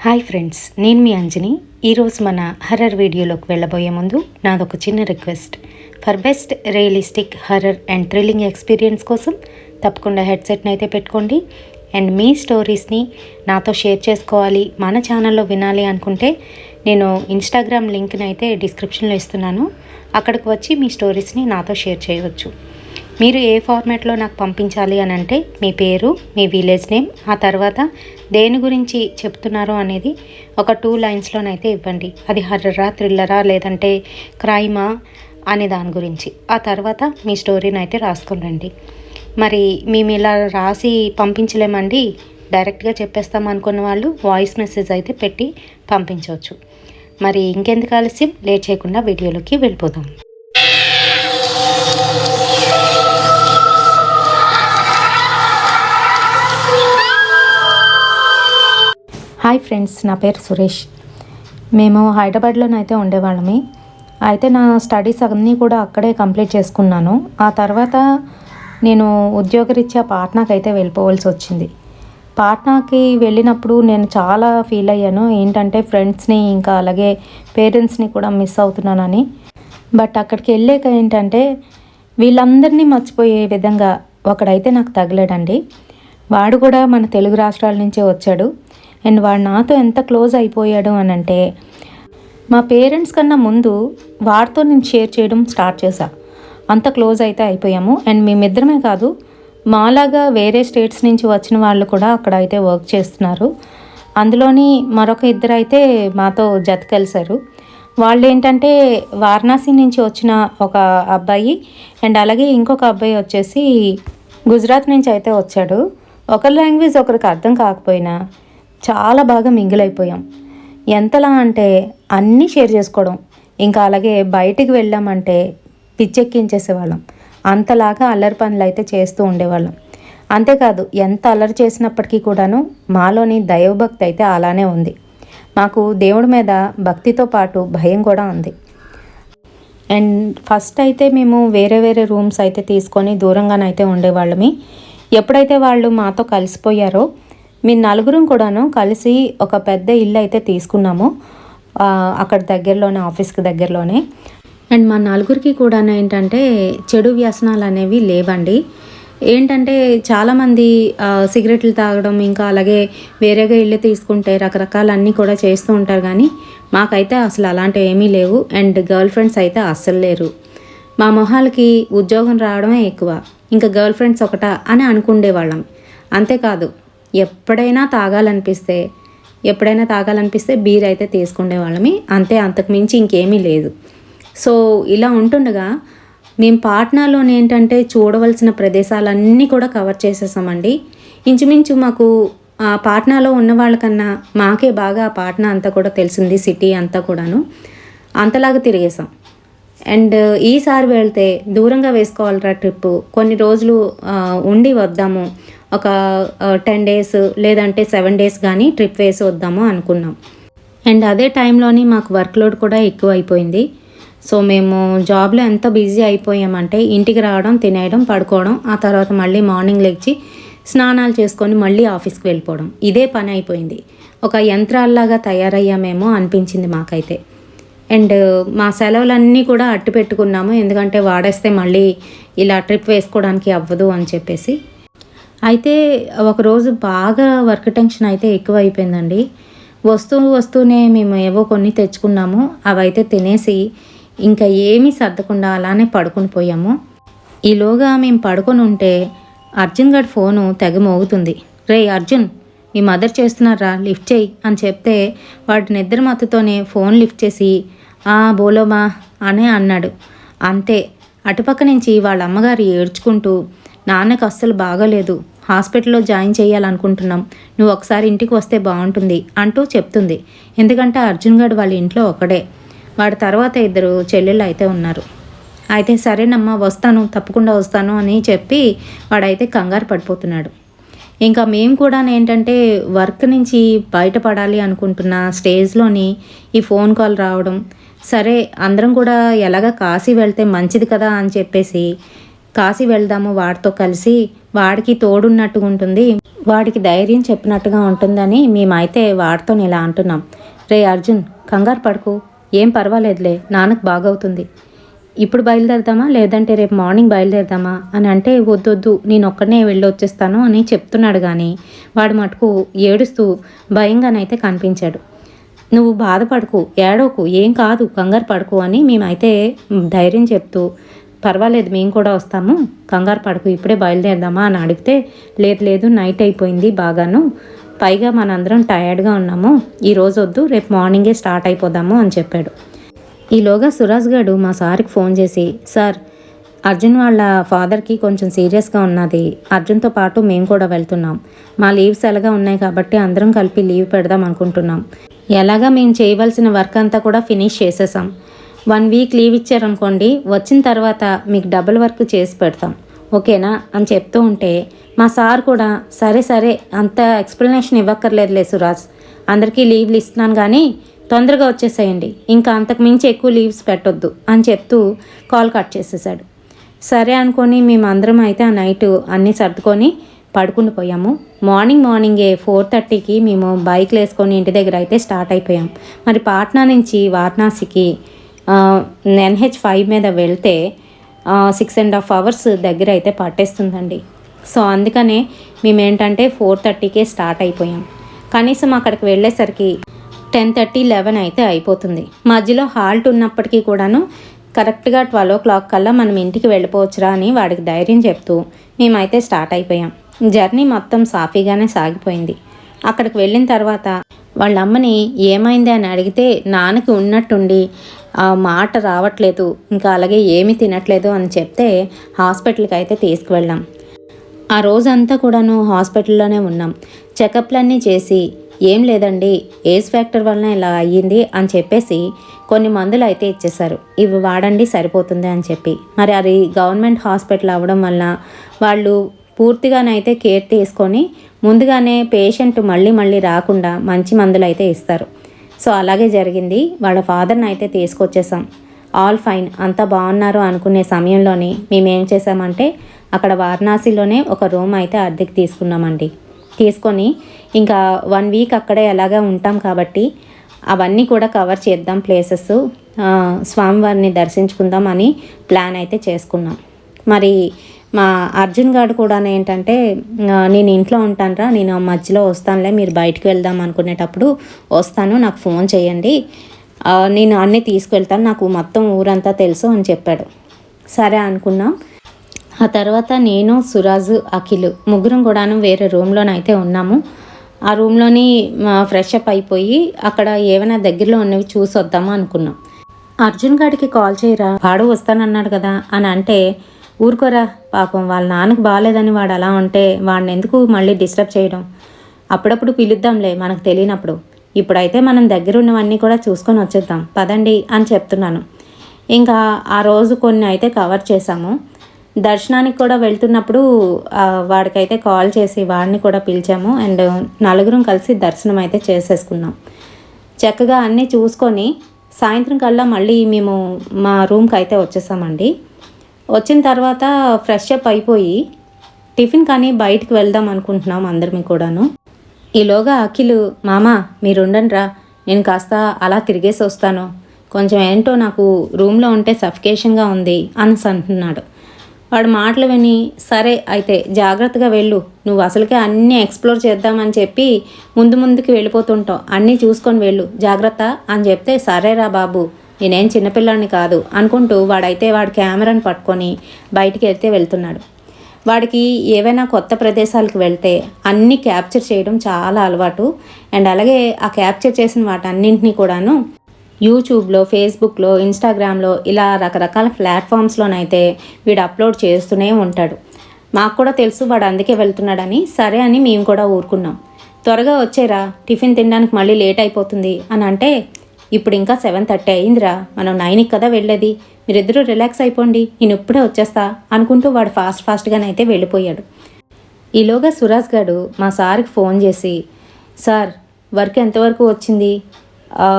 Hi friends, నేను మీ అంజని. ఈరోజు మన హర్రర్ వీడియోలోకి వెళ్ళబోయే ముందు నాదొక చిన్న request. For best realistic horror and thrilling experience కోసం తప్పకుండా హెడ్సెట్ని అయితే పెట్టుకోండి. అండ్ మీ స్టోరీస్ని నాతో షేర్ చేసుకోవాలి, మన ఛానల్లో వినాలి అనుకుంటే నేను ఇన్స్టాగ్రామ్ లింక్ని అయితే డిస్క్రిప్షన్లో ఇస్తున్నాను. అక్కడికి వచ్చి మీ స్టోరీస్ని నాతో షేర్ చేయవచ్చు. మీరు ఏ ఫార్మాట్లో నాకు పంపించాలి అని అంటే మీ పేరు, మీ విలేజ్ నేమ్, ఆ తర్వాత దేని గురించి చెప్తున్నారో అనేది ఒక 2 లైన్స్లోనైతే ఇవ్వండి. అది హర్రరా, థ్రిల్లరా, లేదంటే క్రైమా అనే దాని గురించి. ఆ తర్వాత మీ స్టోరీని అయితే రాసుకొని రండి. మరి మేము ఇలా రాసి పంపించలేమండి, డైరెక్ట్గా చెప్పేస్తాం అనుకున్న వాళ్ళు వాయిస్ మెసేజ్ అయితే పెట్టి పంపించవచ్చు. మరి ఇంకెందుకు ఆలస్యం, లేట్ చేయకుండా వీడియోలోకి వెళ్ళిపోదాం. హాయ్ ఫ్రెండ్స్, నా పేరు సురేష్. మేము హైదరాబాద్లోనైతే ఉండేవాళ్ళమి. అయితే నా స్టడీస్ అన్నీ కూడా అక్కడే కంప్లీట్ చేసుకున్నాను. ఆ తర్వాత నేను ఉద్యోగరీత్యా పాట్నాకి అయితే వెళ్ళిపోవాల్సి వచ్చింది. పాట్నాకి వెళ్ళినప్పుడు నేను చాలా ఫీల్ అయ్యాను. ఏంటంటే ఫ్రెండ్స్ని ఇంకా అలాగే పేరెంట్స్ని కూడా మిస్ అవుతున్నానని. బట్ అక్కడికి వెళ్ళాక ఏంటంటే వీళ్ళందరినీ మర్చిపోయే విధంగా ఒకడైతే నాకు తగిలాడండి. వాడు కూడా మన తెలుగు రాష్ట్రాల నుంచే వచ్చాడు. అండ్ వాడు నాతో ఎంత క్లోజ్ అయిపోయాడు అని అంటే మా పేరెంట్స్ కన్నా ముందు వాడితో నేను షేర్ చేయడం స్టార్ట్ చేశా. అంత క్లోజ్ అయితే అయిపోయాము. అండ్ మేమిద్దరమే కాదు, మాలాగా వేరే స్టేట్స్ నుంచి వచ్చిన వాళ్ళు కూడా అక్కడ అయితే వర్క్ చేస్తున్నారు. అందులోని మరొక ఇద్దరు అయితే మాతో జత కలిశారు. వాళ్ళు ఏంటంటే వారణాసి నుంచి వచ్చిన ఒక అబ్బాయి అండ్ అలాగే ఇంకొక అబ్బాయి వచ్చేసి గుజరాత్ నుంచి అయితే వచ్చాడు. ఒకరి లాంగ్వేజ్ ఒకరికి అర్థం కాకపోయినా చాలా బాగా మింగిల్ అయిపోయాం. ఎంతలా అంటే అన్నీ షేర్ చేసుకోవడం, ఇంకా అలాగే బయటికి వెళ్ళామంటే పిచ్చెక్కించేసేవాళ్ళం. అంతలాగా అల్లరి పనులు అయితే చేస్తూ ఉండేవాళ్ళం. అంతేకాదు, ఎంత అల్లరి చేసినప్పటికీ కూడాను మాలోని దైవభక్తి అయితే అలానే ఉంది. మాకు దేవుడి మీద భక్తితో పాటు భయం కూడా ఉంది. అండ్ ఫస్ట్ అయితే మేము వేరే వేరే రూమ్స్ అయితే తీసుకొని దూరంగానైతే ఉండేవాళ్ళమి. ఎప్పుడైతే వాళ్ళు మాతో కలిసిపోయారో మీ నలుగురం కూడాను కలిసి ఒక పెద్ద ఇల్లు అయితే తీసుకున్నాము, అక్కడ దగ్గరలోనే, ఆఫీస్కి దగ్గరలోనే. అండ్ మా నలుగురికి కూడా ఏంటంటే చెడు వ్యసనాలు అనేవి లేవండి. ఏంటంటే చాలామంది సిగరెట్లు తాగడం, ఇంకా అలాగే వేరేగా ఇల్లు తీసుకుంటే రకరకాలన్నీ కూడా చేస్తూ ఉంటారు. కానీ మాకైతే అసలు అలాంటివి ఏమీ లేవు. అండ్ గర్ల్ ఫ్రెండ్స్ అయితే అస్సలు లేరు. మా మొహాలకి ఉద్యోగం రావడమే ఎక్కువ, ఇంకా గర్ల్ ఫ్రెండ్స్ ఒకటా అని అనుకుండేవాళ్ళం. అంతేకాదు, ఎప్పుడైనా తాగాలనిపిస్తే బీర్ అయితే తీసుకునేవాళ్ళమి. అంతకు మించి ఇంకేమీ లేదు. సో ఇలా ఉంటుండగా మేము పాట్నాలోని ఏంటంటే చూడవలసిన ప్రదేశాలన్నీ కూడా కవర్ చేసేసామండి. ఇంచుమించు మాకు పాట్నాలో ఉన్న వాళ్ళకన్నా మాకే బాగా పాట్నా అంతా కూడా తెలిసింది, సిటీ అంతా కూడాను. అంతలాగా తిరిగేసాం. అండ్ ఈసారి వెళ్తే దూరంగా వేసుకోవాలరా ట్రిప్పు, కొన్ని రోజులు ఉండి వద్దాము, ఒక 10 డేస్ లేదంటే 7 డేస్ కానీ ట్రిప్ వేసి వద్దాము అనుకున్నాం. అండ్ అదే టైంలోని మాకు వర్క్ లోడ్ కూడా ఎక్కువ అయిపోయింది. సో మేము జాబ్లో ఎంత బిజీ అయిపోయామంటే ఇంటికి రావడం, తినేయడం, పడుకోవడం, ఆ తర్వాత మళ్ళీ మార్నింగ్ లేచి స్నానాలు చేసుకొని మళ్ళీ ఆఫీస్కి వెళ్ళిపోవడం, ఇదే పని అయిపోయింది. ఒక యంత్రాల్లాగా తయారయ్యామేమో అనిపించింది మాకైతే. అండ్ మా సెలవులన్నీ కూడా అట్టు పెట్టుకున్నాము, ఎందుకంటే వాడేస్తే మళ్ళీ ఇలా ట్రిప్ వేసుకోవడానికి అవ్వదు అని చెప్పేసి. అయితే ఒకరోజు బాగా వర్క్ టెన్షన్ అయితే ఎక్కువ అయిపోయిందండి. వస్తూనే మేము ఏవో కొన్ని తెచ్చుకున్నాము, అవైతే తినేసి ఇంకా ఏమీ సర్దకుండా అలానే పడుకొని పోయాము. ఈలోగా మేము పడుకొని ఉంటే అర్జున్ గడి ఫోను తెగ మోగుతుంది. రే అర్జున్, మీ మదర్ చేస్తున్నారా, లిఫ్ట్ చేయి అని చెప్తే వాడి నిద్ర మత్తుతోనే ఫోన్ లిఫ్ట్ చేసి బోలోమా అనే అన్నాడు. అంతే, అటుపక్క నుంచి వాళ్ళ అమ్మగారు ఏడ్చుకుంటూ, నాన్నకు అస్సలు బాగోలేదు, హాస్పిటల్లో జాయిన్ చేయాలనుకుంటున్నాం, నువ్వు ఒకసారి ఇంటికి వస్తే బాగుంటుంది అంటూ చెప్తుంది. ఎందుకంటే అర్జున్ గడు వాళ్ళ ఇంట్లో ఒకడే, వాడి తర్వాత 2 చెల్లెళ్ళు అయితే ఉన్నారు. అయితే సరేనమ్మా వస్తాను, తప్పకుండా వస్తాను అని చెప్పి వాడైతే కంగారు పడిపోతున్నాడు. ఇంకా మేము కూడా ఏంటంటే వర్క్ నుంచి బయటపడాలి అనుకుంటున్న స్టేజ్లోని ఈ ఫోన్ కాల్ రావడం, సరే అందరం కూడా ఎలాగ కాశీ వెళ్తే మంచిది కదా అని చెప్పేసి కాశీ వెళ్దాము వాడితో కలిసి వాడికి తోడున్నట్టుగా ఉంటుంది, వాడికి ధైర్యం చెప్పినట్టుగా ఉంటుందని మేమైతే వాడితో ఇలా అంటున్నాం. రే అర్జున్, కంగారు పడుకు, ఏం పర్వాలేదులే, నాన్నకు బాగవుతుంది. ఇప్పుడు బయలుదేరదామా లేదంటే రేపు మార్నింగ్ బయలుదేరదామా అని అంటే, వద్దొద్దు నేను ఒక్కడనే వెళ్ళి వచ్చేస్తాను అని చెప్తున్నాడు. కానీ వాడు మటుకు ఏడుస్తూ భయంగానైతే కనిపించాడు. నువ్వు బాధపడకు, ఏడవకు, ఏం కాదు, కంగారు పడుకు అని మేమైతే ధైర్యం చెప్తూ, పర్వాలేదు మేము కూడా వస్తాము, కంగారు పడుకు, ఇప్పుడే బయలుదేరదామా అని అడిగితే, లేదు లేదు నైట్ అయిపోయింది బాగాను, పైగా మనందరం టయర్డ్గా ఉన్నాము, ఈరోజు వద్దు, రేపు మార్నింగే స్టార్ట్ అయిపోదాము అని చెప్పాడు. ఈలోగా సురాజ్ గారు మా సార్కి ఫోన్ చేసి, సార్ అర్జున్ వాళ్ళ ఫాదర్కి కొంచెం సీరియస్గా ఉన్నది, అర్జున్తో పాటు మేము కూడా వెళ్తున్నాం, మా లీవ్స్ ఎలాగా ఉన్నాయి కాబట్టి అందరం కలిపి లీవ్ పెడదాం అనుకుంటున్నాం, ఎలాగా మేము చేయవలసిన వర్క్ అంతా కూడా ఫినిష్ చేసేసాం, 1 వీక్ లీవ్ ఇచ్చారనుకోండి, వచ్చిన తర్వాత మీకు డబుల్ వర్క్ చేసి పెడతాం, ఓకేనా అని చెప్తూ ఉంటే మా సార్ కూడా సరే సరే అంత ఎక్స్ప్లెనేషన్ ఇవ్వక్కర్లేదులే సురాజ్, అందరికీ లీవ్లు ఇస్తున్నాను కానీ తొందరగా వచ్చేసేయండి, ఇంకా అంతకు మించి ఎక్కువ లీవ్స్ పెట్టొద్దు అని చెప్తూ కాల్ కట్ చేసేసాడు. సరే అనుకొని మేమందరం అయితే ఆ నైట్ అన్నీ సర్దుకొని పడుకుని పోయాము. మార్నింగే 4:30కి మేము బైక్లు వేసుకొని ఇంటి దగ్గర అయితే స్టార్ట్ అయిపోయాం. మరి పాట్నా నుంచి వారణాసికి NH5 మీద వెళ్తే 6.5 hours దగ్గర అయితే పట్టేస్తుందండి. సో అందుకనే మేమేంటంటే 4:30కే స్టార్ట్ అయిపోయాం. కనీసం అక్కడికి వెళ్ళేసరికి 10:30, 11 అయితే అయిపోతుంది. మధ్యలో హాల్ట్ ఉన్నప్పటికీ కూడాను కరెక్ట్గా 12 o'clock కల్లా మనం ఇంటికి వెళ్ళిపోవచ్చురా అని వాడికి ధైర్యం చెప్తూ మేమైతే స్టార్ట్ అయిపోయాం. జర్నీ మొత్తం సాఫీగానే సాగిపోయింది. అక్కడికి వెళ్ళిన తర్వాత వాళ్ళ అమ్మని ఏమైంది అని అడిగితే నాన్నకి ఉన్నట్టుండి మాట రావట్లేదు, ఇంకా అలాగే ఏమీ తినట్లేదు అని చెప్తే హాస్పిటల్కి అయితే తీసుకువెళ్ళాం. ఆ రోజంతా కూడాను హాస్పిటల్లోనే ఉన్నాం. చెకప్లన్నీ చేసి ఏం లేదండి, ఏజ్ ఫ్యాక్టర్ వలన ఇలా అయ్యింది అని చెప్పేసి కొన్ని మందులు అయితే ఇచ్చేశారు, ఇవి వాడండి సరిపోతుంది అని చెప్పి. మరి అది గవర్నమెంట్ హాస్పిటల్ అవ్వడం వల్ల వాళ్ళు పూర్తిగానైతే కేర్ తీసుకొని ముందుగానే పేషెంట్ మళ్ళీ రాకుండా మంచి మందులు అయితే ఇస్తారు. సో అలాగే జరిగింది. వాళ్ళ ఫాదర్ని అయితే తీసుకొచ్చేసాం. ఆల్ ఫైన్, అంతా బాగున్నారు అనుకునే సమయంలోని మేమేం చేసామంటే అక్కడ వారణాసిలోనే ఒక రూమ్ అయితే అద్దెకి తీసుకున్నామండి. తీసుకొని ఇంకా 1 వీక్ అక్కడే ఎలాగా ఉంటాం కాబట్టి అవన్నీ కూడా కవర్ చేద్దాం, ప్లేసెస్, స్వామివారిని దర్శించుకుందాం అని ప్లాన్ అయితే చేసుకున్నాం. మరి మా అర్జున్ గారు కూడా ఏంటంటే, నేను ఇంట్లో ఉంటానురా, నేను మధ్యలో వస్తానులే, మీరు బయటకు వెళ్దాం అనుకునేటప్పుడు వస్తాను, నాకు ఫోన్ చేయండి, నేను అన్నీ తీసుకువెళ్తాను, నాకు మొత్తం ఊరంతా తెలుసు అని చెప్పాడు. సరే అనుకున్నాం. ఆ తర్వాత నేను, సురాజు, అఖిల్ ముగ్గురం కూడాను వేరే రూమ్లోనైతే ఉన్నాము. ఆ రూమ్లోని ఫ్రెష్ అప్ అయిపోయి అక్కడ ఏమైనా దగ్గరలో ఉన్నవి చూసి వద్దామా అనుకున్నాం. అర్జున్ గారికి కాల్ చేయరా, వాడు వస్తానన్నాడు కదా అని అంటే, ఊరుకోరా పాపం, వాళ్ళ నాన్నకు బాగాలేదని వాడు అలా ఉంటే వాడిని ఎందుకు మళ్ళీ డిస్టర్బ్ చేయడం, అప్పుడప్పుడు పిలుద్దాంలే మనకు తెలియనప్పుడు, ఇప్పుడైతే మనం దగ్గర ఉన్నవన్నీ కూడా చూసుకొని వచ్చేద్దాం పదండి అని చెప్తున్నాను. ఇంకా ఆ రోజు కొన్ని అయితే కవర్ చేసాము. దర్శనానికి కూడా వెళ్తున్నప్పుడు వాడికైతే కాల్ చేసి వాడిని కూడా పిలిచాము. అండ్ నలుగురం కలిసి దర్శనం అయితే చేసేసుకున్నాం. చక్కగా అన్నీ చూసుకొని సాయంత్రం కల్లా మళ్ళీ మేము మా రూమ్కి అయితే వచ్చేసామండి. వచ్చిన తర్వాత ఫ్రెష్ అప్ అయిపోయి టిఫిన్ కానీ బయటికి వెళ్దాం అనుకుంటున్నాం అందరం కూడాను. ఈలోగా అఖిల్, మామ మీరు ఉండండిరా, నేను కాస్త అలా తిరిగేసి వస్తాను, కొంచెం ఏంటో నాకు రూమ్లో ఉంటే సఫికేషన్గా ఉంది అని అంటున్నాడు. వాడు మాటలు విని, సరే అయితే జాగ్రత్తగా వెళ్ళు, నువ్వు అసలుకే అన్నీ ఎక్స్ప్లోర్ చేద్దామని చెప్పి ముందుకి వెళ్ళిపోతుంటావు, అన్నీ చూసుకొని వెళ్ళు, జాగ్రత్త అని చెప్తే, సరేరా బాబు, నేనేం చిన్నపిల్లాడిని కాదు అనుకుంటూ వాడైతే వాడి కెమెరాని పట్టుకొని బయటికి వెళ్తున్నాడు. వాడికి ఏవైనా కొత్త ప్రదేశాలకు వెళ్తే అన్నీ క్యాప్చర్ చేయడం చాలా అలవాటు. అండ్ అలాగే ఆ క్యాప్చర్ చేసిన వాటన్నింటినీ కూడాను యూట్యూబ్లో, ఫేస్బుక్లో, ఇన్స్టాగ్రామ్లో ఇలా రకరకాల ప్లాట్ఫామ్స్లోనైతే వీడు అప్లోడ్ చేస్తూనే ఉంటాడు. మాకు కూడా తెలుసు వాడు అందుకే వెళ్తున్నాడని. సరే అని మేము కూడా ఊరుకున్నాం. త్వరగా వచ్చేరా, టిఫిన్ తినడానికి మళ్ళీ లేట్ అయిపోతుంది అని అంటే, ఇప్పుడు ఇంకా 7:30 అయిందిరా, మనం 9కి కదా వెళ్ళేది, మీరిద్దరూ రిలాక్స్ అయిపోండి, నేను ఇప్పుడే వచ్చేస్తా అనుకుంటూ వాడు ఫాస్ట్గానైతే వెళ్ళిపోయాడు. ఈలోగా సురాజ్ గారు మా సార్కి ఫోన్ చేసి, సార్ వర్క్ ఎంతవరకు వచ్చింది,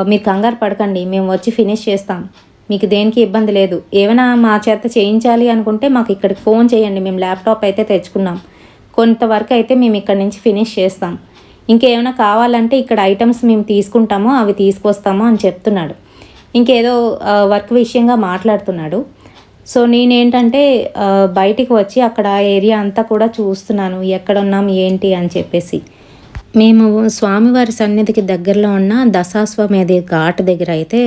మీరు కంగారు పడకండి, మేము వచ్చి ఫినిష్ చేస్తాం, మీకు దేనికి ఇబ్బంది లేదు, ఏమైనా మా చేత చేయించాలి అనుకుంటే మాకు ఇక్కడికి ఫోన్ చేయండి, మేము ల్యాప్టాప్ అయితే తెచ్చుకున్నాం, కొంతవరకు అయితే మేము ఇక్కడ నుంచి ఫినిష్ చేస్తాం, ఇంకేమైనా కావాలంటే ఇక్కడ ఐటమ్స్ మేము తీసుకుంటామో అవి తీసుకొస్తామో అని చెప్తున్నాడు. ఇంకేదో వర్క్ విషయంగా మాట్లాడుతున్నాడు. సో నేనేంటంటే బయటికి వచ్చి అక్కడ ఏరియా అంతా కూడా చూస్తున్నాను, ఎక్కడున్నాం ఏంటి అని చెప్పేసి. మేము స్వామివారి సన్నిధికి దగ్గరలో ఉన్న దశాశ్వమేధి ఘాట్ దగ్గర అయితే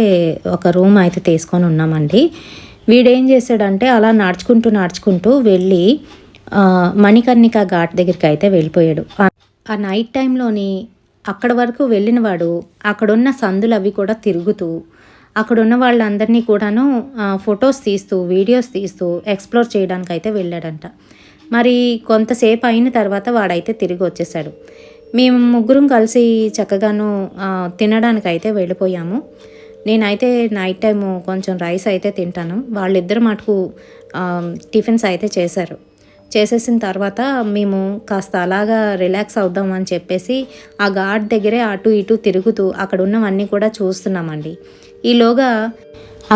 ఒక రూమ్ అయితే తీసుకొని ఉన్నామండి. వీడేం చేశాడంటే అలా నడుచుకుంటూ వెళ్ళి మణికర్ణిక ఘాట్ దగ్గరికి అయితే వెళ్ళిపోయాడు. ఆ నైట్ టైంలోని అక్కడ వరకు వెళ్ళిన వాడు అక్కడున్న సందులు అవి కూడా తిరుగుతూ అక్కడున్న వాళ్ళందరినీ కూడాను ఫొటోస్ తీస్తూ వీడియోస్ తీస్తూ ఎక్స్ప్లోర్ చేయడానికి అయితే వెళ్ళాడంట. మరి కొంతసేపు అయిన తర్వాత వాడైతే తిరిగి వచ్చేసాడు. మేము ముగ్గురం కలిసి చక్కగాను తినడానికి అయితే వెళ్ళిపోయాము. నేనైతే నైట్ టైము కొంచెం రైస్ అయితే తింటాను, వాళ్ళిద్దరు మటుకు టిఫిన్స్ అయితే చేసేసిన తర్వాత మేము కాస్త అలాగా రిలాక్స్ అవుదాం అని చెప్పేసి ఆ ఘాట్ దగ్గరే అటు ఇటు తిరుగుతూ అక్కడ ఉన్నవన్నీ కూడా చూస్తున్నామండి. ఈలోగా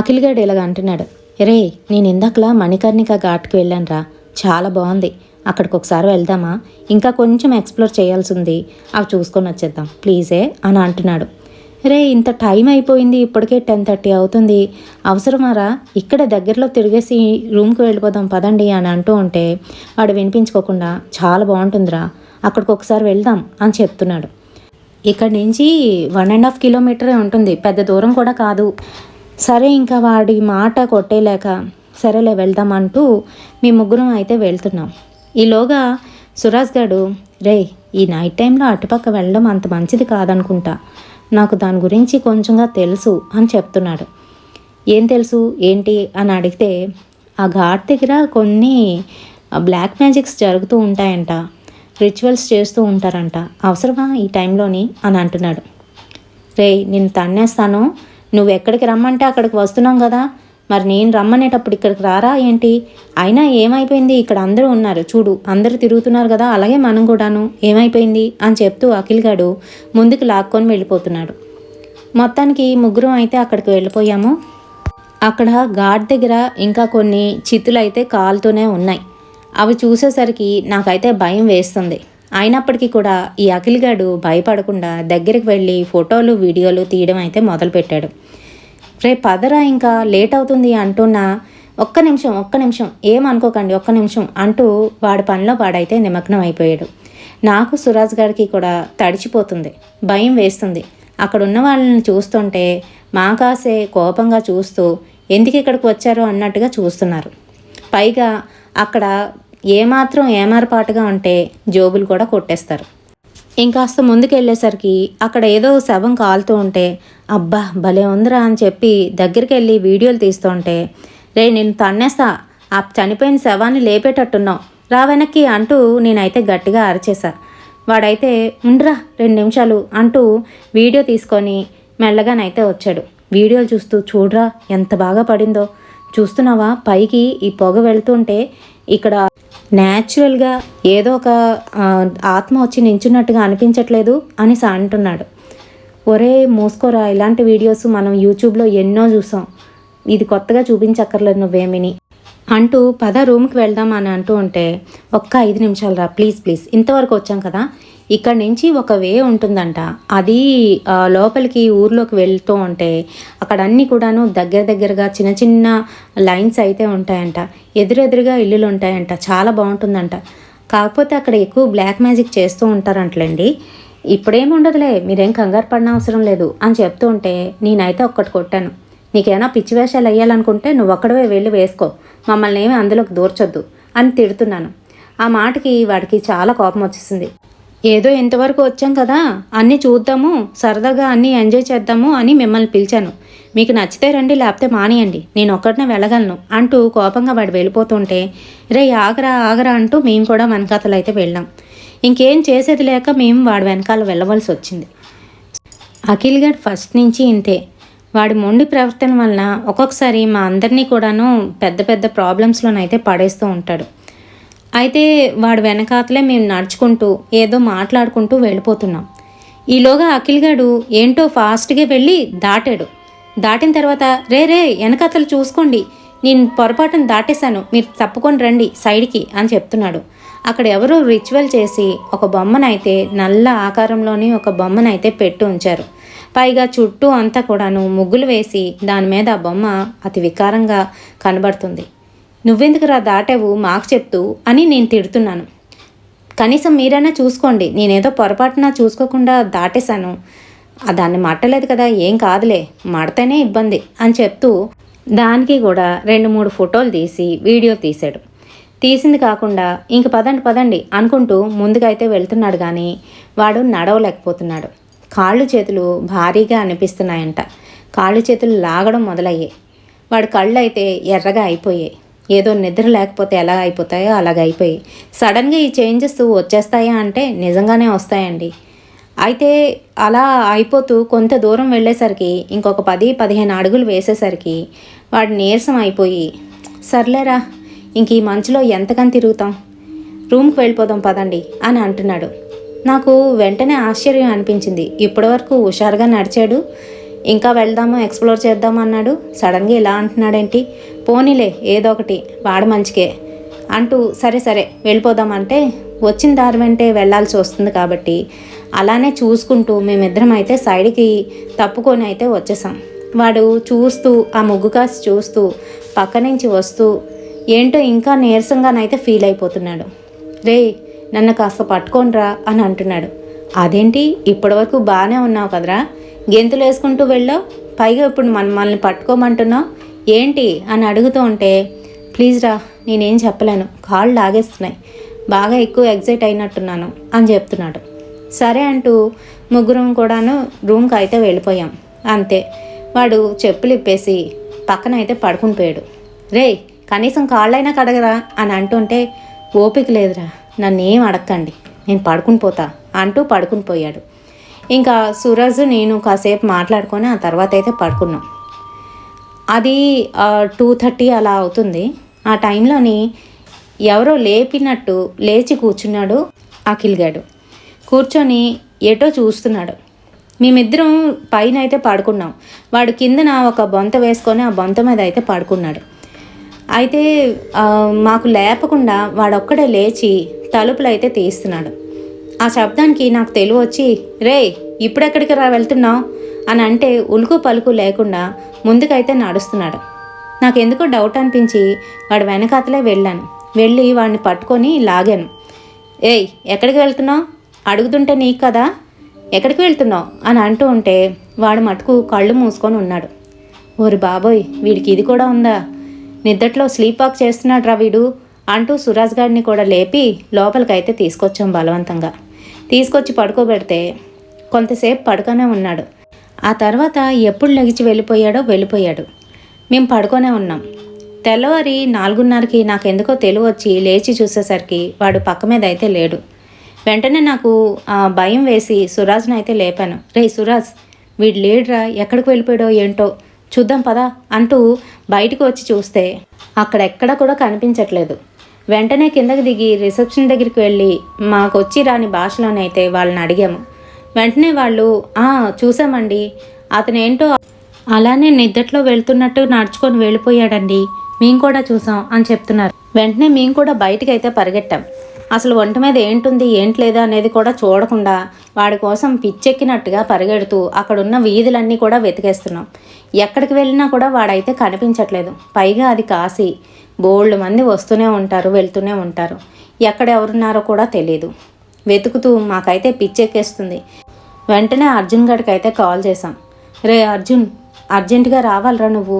అఖిల్ గడ్ ఇలాగ అంటున్నాడు, రే నేను ఇందాకలా మణికర్ణిక ఘాట్కి వెళ్ళాను రా, చాలా బాగుంది, అక్కడికి ఒకసారి వెళ్దామా, ఇంకా కొంచెం ఎక్స్ప్లోర్ చేయాల్సి ఉంది, అవి చూసుకొని వచ్చేద్దాం ప్లీజే అని అంటున్నాడు. రే ఇంత టైం అయిపోయింది, ఇప్పటికే 10:30 అవుతుంది, అవసరమారా, ఇక్కడ దగ్గరలో తిరిగేసి రూమ్కి వెళ్ళిపోదాం పదండి అని అంటూ ఉంటే వాడు వినిపించుకోకుండా చాలా బాగుంటుందిరా, అక్కడికి ఒకసారి వెళ్దాం అని చెప్తున్నాడు. ఇక్కడ నుంచి 1.5 కిలోమీటరే ఉంటుంది, పెద్ద దూరం కూడా కాదు. సరే ఇంకా వాడి మాట కొట్టేలేక సరేలే వెళ్దాం అంటూ మీ ముగ్గురం అయితే వెళ్తున్నాం. ఈలోగా సురాజ్ గారు, రే ఈ నైట్ టైంలో అటుపక్క వెళ్ళడం అంత మంచిది కాదనుకుంటా, నాకు దాని గురించి కొంచెంగా తెలుసు అని చెప్తున్నాడు. ఏం తెలుసు ఏంటి అని అడిగితే ఆ ఘాట్ దగ్గర కొన్ని బ్లాక్ మ్యాజిక్స్ జరుగుతూ ఉంటాయంట, రిచువల్స్ చేస్తూ ఉంటారంట, అవసరమా ఈ టైంలోని అని అంటున్నాడు. రే నేను తన్నేస్తాను, నువ్వు ఎక్కడికి రమ్మంటే అక్కడికి వస్తున్నాం కదా, మరి నేను రమ్మనేటప్పుడు ఇక్కడికి రారా ఏంటి, అయినా ఏమైపోయింది, ఇక్కడ అందరూ ఉన్నారు చూడు, అందరూ తిరుగుతున్నారు కదా, అలాగే మనం కూడాను, ఏమైపోయింది అని చెప్తూ అఖిల్ గాడు ముందుకు లాక్కొని వెళ్ళిపోతున్నాడు. మొత్తానికి ముగ్గురం అయితే అక్కడికి వెళ్ళిపోయాము. అక్కడ ఘాట్ దగ్గర ఇంకా కొన్ని చిత్తులు అయితే కాలుతూనే ఉన్నాయి. అవి చూసేసరికి నాకైతే భయం వేస్తుంది. అయినప్పటికీ కూడా ఈ అఖిల్ గాడు భయపడకుండా దగ్గరికి వెళ్ళి ఫోటోలు వీడియోలు తీయడం అయితే మొదలుపెట్టాడు. రేపు పదరా ఇంకా లేట్ అవుతుంది అంటున్నా, ఒక్క నిమిషం ఏమనుకోకండి, ఒక్క నిమిషం అంటూ వాడి పనిలో వాడైతే నిమగ్నం అయిపోయాడు. నాకు సురాజ్ గారికి కూడా తడిచిపోతుంది, భయం వేస్తుంది. అక్కడ ఉన్న వాళ్ళని చూస్తుంటే మాకాసే కోపంగా చూస్తూ ఎందుకు ఇక్కడికి వచ్చారో అన్నట్టుగా చూస్తున్నారు. పైగా అక్కడ ఏమాత్రం ఏమారపాటుగా ఉంటే జోబులు కూడా కొట్టేస్తారు. ఇంకాస్త ముందుకు వెళ్ళేసరికి అక్కడ ఏదో శవం కాలుతూ ఉంటే అబ్బా భలే ఉందిరా అని చెప్పి దగ్గరికి వెళ్ళి వీడియోలు తీస్తుంటే, రే నేను తన్నేస్తా, ఆ చనిపోయిన శవాన్ని లేపేటట్టున్నావు, రా వెనక్కి అంటూ నేనైతే గట్టిగా అరిచేసా. వాడైతే ఉండరా 2 నిమిషాలు అంటూ వీడియో తీసుకొని మెల్లగానైతే వచ్చాడు. వీడియోలు చూస్తూ చూడరా ఎంత బాగా పడిందో, చూస్తున్నావా పైకి ఈ పొగ వెళ్తుంటే ఇక్కడ న్యాచురల్గా ఏదో ఒక ఆత్మ వచ్చి నించున్నట్టుగా అనిపించట్లేదు అని అంటున్నాడు. ఒరే మూసుకోరా, ఇలాంటి వీడియోస్ మనం యూట్యూబ్లో ఎన్నో చూసాం, ఇది కొత్తగా చూపించక్కర్లేదు నువ్వేమిని అంటూ పద రూమ్కి వెళ్దాం అని అంటూ ఉంటే, ఒక్క 5 నిమిషాలు రా ప్లీజ్, ఇంతవరకు వచ్చాం కదా, ఇక్కడ నుంచి ఒక వే ఉంటుందంట, అది లోపలికి ఊర్లోకి వెళ్తూ ఉంటే అక్కడ అన్నీ కూడాను దగ్గరగా చిన్న లైన్స్ అయితే ఉంటాయంట, ఎదురెదురుగా ఇల్లులు ఉంటాయంట, చాలా బాగుంటుందంట, కాకపోతే అక్కడ ఎక్కువ బ్లాక్ మ్యాజిక్ చేస్తూ ఉంటారంటలేండి, ఇప్పుడేముండదులే మీరేం కంగారు పడిన అవసరం లేదు అని చెప్తూ ఉంటే నేనైతే ఒక్కటి కొట్టాను, నీకేమైనా పిచ్చి వేషాలు వేయాలనుకుంటే నువ్వు ఒక్కడవే వెళ్ళి వేసుకో, మమ్మల్ని ఏమీ అందులోకి దూర్చొద్దు అని తిడుతున్నాను. ఆ మాటకి వాడికి చాలా కోపం వచ్చేసింది. ఏదో ఇంతవరకు వచ్చాం కదా, అన్నీ చూద్దాము, సరదాగా అన్నీ ఎంజాయ్ చేద్దాము అని మిమ్మల్ని పిలిచాను, మీకు నచ్చితే రండి లేకపోతే మానేయండి, నేను ఒక్కడనే వెళ్ళగలను అంటూ కోపంగా వాడు వెళ్ళిపోతుంటే, రే ఆగరా అంటూ మేము కూడా వెనకాతలు అయితే వెళ్ళాం. ఇంకేం చేసేది లేక మేము వాడి వెనకాల వెళ్ళవలసి వచ్చింది. అఖిల్ గడ్ ఫస్ట్ నుంచి ఇంతే, వాడి మొండి ప్రవర్తన వలన ఒక్కొక్కసారి మా అందరినీ కూడాను పెద్ద ప్రాబ్లమ్స్లోనైతే పడేస్తూ ఉంటాడు. అయితే వాడు వెనకాతలే మేము నడుచుకుంటూ ఏదో మాట్లాడుకుంటూ వెళ్ళిపోతున్నాం. ఈలోగా అఖిల్ గాడు ఏంటో ఫాస్ట్గా వెళ్ళి దాటిన తర్వాత రే వెనకాతలు చూసుకోండి, నేను పొరపాటును దాటేశాను, మీరు తప్పుకొని రండి సైడ్కి అని చెప్తున్నాడు. అక్కడ ఎవరో రిచువల్ చేసి ఒక బొమ్మనైతే నల్ల ఆకారంలోని ఒక బొమ్మనైతే పెట్టి ఉంచారు. పైగా చుట్టూ అంతా కూడాను ముగ్గులు వేసి దాని మీద ఆ బొమ్మ అతి వికారంగా కనబడుతుంది. నువ్వెందుకురా దాటావు మాకు చెప్తూ అని నేను తిడుతున్నాను. కనీసం మీరైనా చూసుకోండి, నేనేదో పొరపాటున చూసుకోకుండా దాటేశాను, దాన్ని మట్టలేదు కదా, ఏం కాదులే, మడతనే ఇబ్బంది అని చెప్తూ దానికి కూడా 2-3 ఫోటోలు తీసి వీడియో తీశాడు. తీసింది కాకుండా ఇంక పదండి పదండి అనుకుంటూ ముందుకైతే వెళ్తున్నాడు. కానీ వాడు నడవలేకపోతున్నాడు. కాళ్ళు చేతులు భారీగా అనిపిస్తున్నాయంట. కాళ్ళు చేతులు లాగడం మొదలయ్యాయి. వాడి కళ్ళు అయితే ఎర్రగా అయిపోయాయి. ఏదో నిద్ర లేకపోతే ఎలా అయిపోతాయో అలాగ అయిపోయాయి. సడన్గా ఈ చేంజెస్ వచ్చేస్తాయా అంటే నిజంగానే వస్తాయండి. అయితే అలా అయిపోతూ కొంత దూరం వెళ్ళేసరికి ఇంకొక 10-15 అడుగులు వేసేసరికి వాడు నీరసం అయిపోయి, సర్లేరా ఇంక ఈ మంచులో ఎంతకని తిరుగుతాం, రూమ్కి వెళ్ళిపోదాం పదండి అని అంటున్నాడు. నాకు వెంటనే ఆశ్చర్యం అనిపించింది. ఇప్పటివరకు హుషారుగా నడిచాడు, ఇంకా వెళ్దాము ఎక్స్ప్లోర్ చేద్దాము అన్నాడు, సడన్గా ఇలా అంటున్నాడేంటి. పోనీలే ఏదో ఒకటి వాడు మంచికే అంటూ సరే సరే వెళ్ళిపోదామంటే వచ్చిన దారి వెంటే వెళ్ళాల్సి వస్తుంది కాబట్టి అలానే చూసుకుంటూ మేమిద్దరం అయితే సైడ్కి తప్పుకొని అయితే వచ్చేసాం. వాడు చూస్తూ ఆ ముగ్గు కాసి చూస్తూ పక్క నుంచి వస్తూ ఏంటో ఇంకా నీరసంగానైతే ఫీల్ అయిపోతున్నాడు. రే నన్ను కాస్త పట్టుకోనరా అని అంటున్నాడు. అదేంటి ఇప్పటివరకు బాగానే ఉన్నావు కదరా, గెంతులు వేసుకుంటూ వెళ్ళావు, పైగా ఇప్పుడు మనల్ని పట్టుకోమంటున్నావు ఏంటి అని అడుగుతూ ఉంటే, ప్లీజ్ రా నేనేం చెప్పలేను, కాళ్ళు లాగేస్తున్నాయి, బాగా ఎక్కువ ఎగ్జైట్ అయినట్టున్నాను అని చెప్తున్నాడు. సరే అంటూ ముగ్గురం కూడాను రూమ్కి అయితే వెళ్ళిపోయాం. అంతే, వాడు చెప్పులు ఇప్పేసి పక్కన అయితే పడుకుని పోయాడు. రే కనీసం కాళ్ళైనా కడగరా అని అంటుంటే, ఓపిక లేదురా నన్ను ఏం అడగండి నేను పడుకుని పోతా అంటూ పడుకుని పోయాడు. ఇంకా సూరజ్ నేను కాసేపు మాట్లాడుకొని ఆ తర్వాత అయితే పడుకున్నాం. అది 2:30 అలా అవుతుంది. ఆ టైంలోని ఎవరో లేపినట్టు లేచి కూర్చున్నాడు అఖిల్ గాడు. కూర్చొని ఏటో చూస్తున్నాడు. మేమిద్దరం పైన అయితే పడుకున్నాం. వాడు కిందన ఒక బొంత వేసుకొని ఆ బొంత మీద అయితే పడుకున్నాడు. అయితే మాకు లేపకుండా వాడొక్కడే లేచి తలుపులు అయితే తీస్తున్నాడు. ఆ శబ్దానికి నాకు తెలివి వచ్చి, రే ఇప్పుడెక్కడికి వెళ్తున్నావు అని అంటే ఉలుకు పలుకు లేకుండా ముందుకైతే నడుస్తున్నాడు. నాకెందుకో డౌట్ అనిపించి వాడు వెనకాతలే వెళ్ళాను. వెళ్ళి వాడిని పట్టుకొని లాగాను. ఏయ్ ఎక్కడికి వెళ్తున్నావు అడుగుతుంటే నీకు కదా, ఎక్కడికి వెళ్తున్నావు అని అంటూ ఉంటే వాడు మటుకు కళ్ళు మూసుకొని ఉన్నాడు. ఓరి బాబోయ్ వీడికి ఇది కూడా ఉందా, నిద్దట్లో స్లీప్ వాక్ చేస్తున్నాడు రా వీడు అంటూ సురాజ్ గారిని కూడా లేపి లోపలికైతే తీసుకొచ్చాం. బలవంతంగా తీసుకొచ్చి పడుకోబెడితే కొంతసేపు పడుకొనే ఉన్నాడు. ఆ తర్వాత ఎప్పుడు లెగిచి వెళ్ళిపోయాడు. మేము పడుకొనే ఉన్నాం. తెల్లవారి 4:30కి నాకెందుకో తెలివి వచ్చి లేచి చూసేసరికి వాడు పక్క మీద అయితే లేడు. వెంటనే నాకు భయం వేసి సురాజ్ని అయితే లేపాను. రే సురాజ్ వీడు లేడురా, ఎక్కడికి వెళ్ళిపోయాడో ఏంటో చూద్దాం పదా అంటూ బయటకు వచ్చి చూస్తే అక్కడెక్కడ కూడా కనిపించట్లేదు. వెంటనే కిందకి దిగి రిసెప్షన్ దగ్గరికి వెళ్ళి మాకు వచ్చి రాని భాషలోనైతే వాళ్ళని అడిగాము. వెంటనే వాళ్ళు చూసామండి, అతనేంటో అలానే నిద్దట్లో వెళ్తున్నట్టు నడుచుకొని వెళ్ళిపోయాడండి, మేము కూడా చూసాం అని చెప్తున్నారు. వెంటనే మేము కూడా బయటికి అయితే పరిగెట్టాం. అసలు ఒంటి మీద ఏంటుంది ఏంట్లేదా అనేది కూడా చూడకుండా వాడి కోసం పిచ్చెక్కినట్టుగా పరిగెడుతూ అక్కడున్న వీధులన్నీ కూడా వెతికేస్తున్నాం. ఎక్కడికి వెళ్ళినా కూడా వాడైతే కనిపించట్లేదు. పైగా అది కాశీ, బోల్డ్ మంది వస్తూనే ఉంటారు వెళ్తూనే ఉంటారు, ఎక్కడ ఎవరున్నారో కూడా తెలియదు. వెతుకుతూ మాకైతే పిచ్చెక్కేస్తుంది. వెంటనే అర్జున్ గడికి అయితే కాల్ చేసాం. రే అర్జున్ అర్జెంటుగా రావాలరా నువ్వు,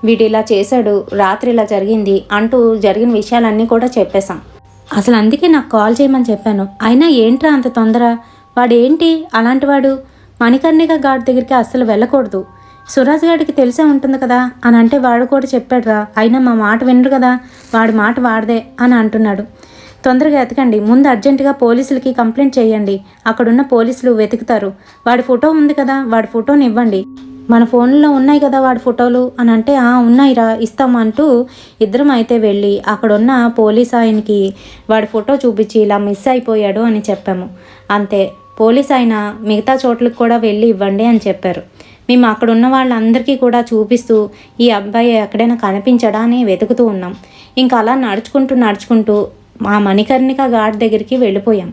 వీడు ఇలా చేశాడు, రాత్రి ఇలా జరిగింది అంటూ జరిగిన విషయాలన్నీ కూడా చెప్పేశాం. అసలు అందుకే నాకు కాల్ చేయమని చెప్పాను. అయినా ఏంట్రా అంత తొందర, వాడేంటి అలాంటి వాడు, మణికర్ణిక గాడి దగ్గరికి అస్సలు వెళ్ళకూడదు, సురాజ్ గారికి తెలిసే ఉంటుంది కదా అని అంటే వాడు కూడా చెప్పాడురా, అయినా మా మాట వినరు కదా, వాడి మాట వాడదే అని అంటున్నాడు. తొందరగా ఎతకండి, ముందు అర్జెంటుగా పోలీసులకి కంప్లైంట్ చేయండి, అక్కడున్న పోలీసులు వెతుకుతారు, వాడి ఫోటో ఉంది కదా వాడి ఫోటోని ఇవ్వండి, మన ఫోన్లో ఉన్నాయి కదా వాడి ఫోటోలు అని అంటే ఉన్నాయిరా ఇస్తామంటూ ఇద్దరం అయితే వెళ్ళి అక్కడున్న పోలీస్ ఆయనకి వాడి ఫోటో చూపించి ఇలా మిస్ అయిపోయాడు అని చెప్పాము. అంతే, పోలీస్ ఆయన మిగతా చోట్లకు కూడా వెళ్ళి ఇవ్వండి అని చెప్పారు. మేము అక్కడున్న వాళ్ళందరికీ కూడా చూపిస్తూ ఈ అబ్బాయి ఎక్కడైనా కనిపించడా అని వెతుకుతూ ఉన్నాం. ఇంకా అలా నడుచుకుంటూ మా మణికర్ణిక ఘాట్ దగ్గరికి వెళ్ళిపోయాం.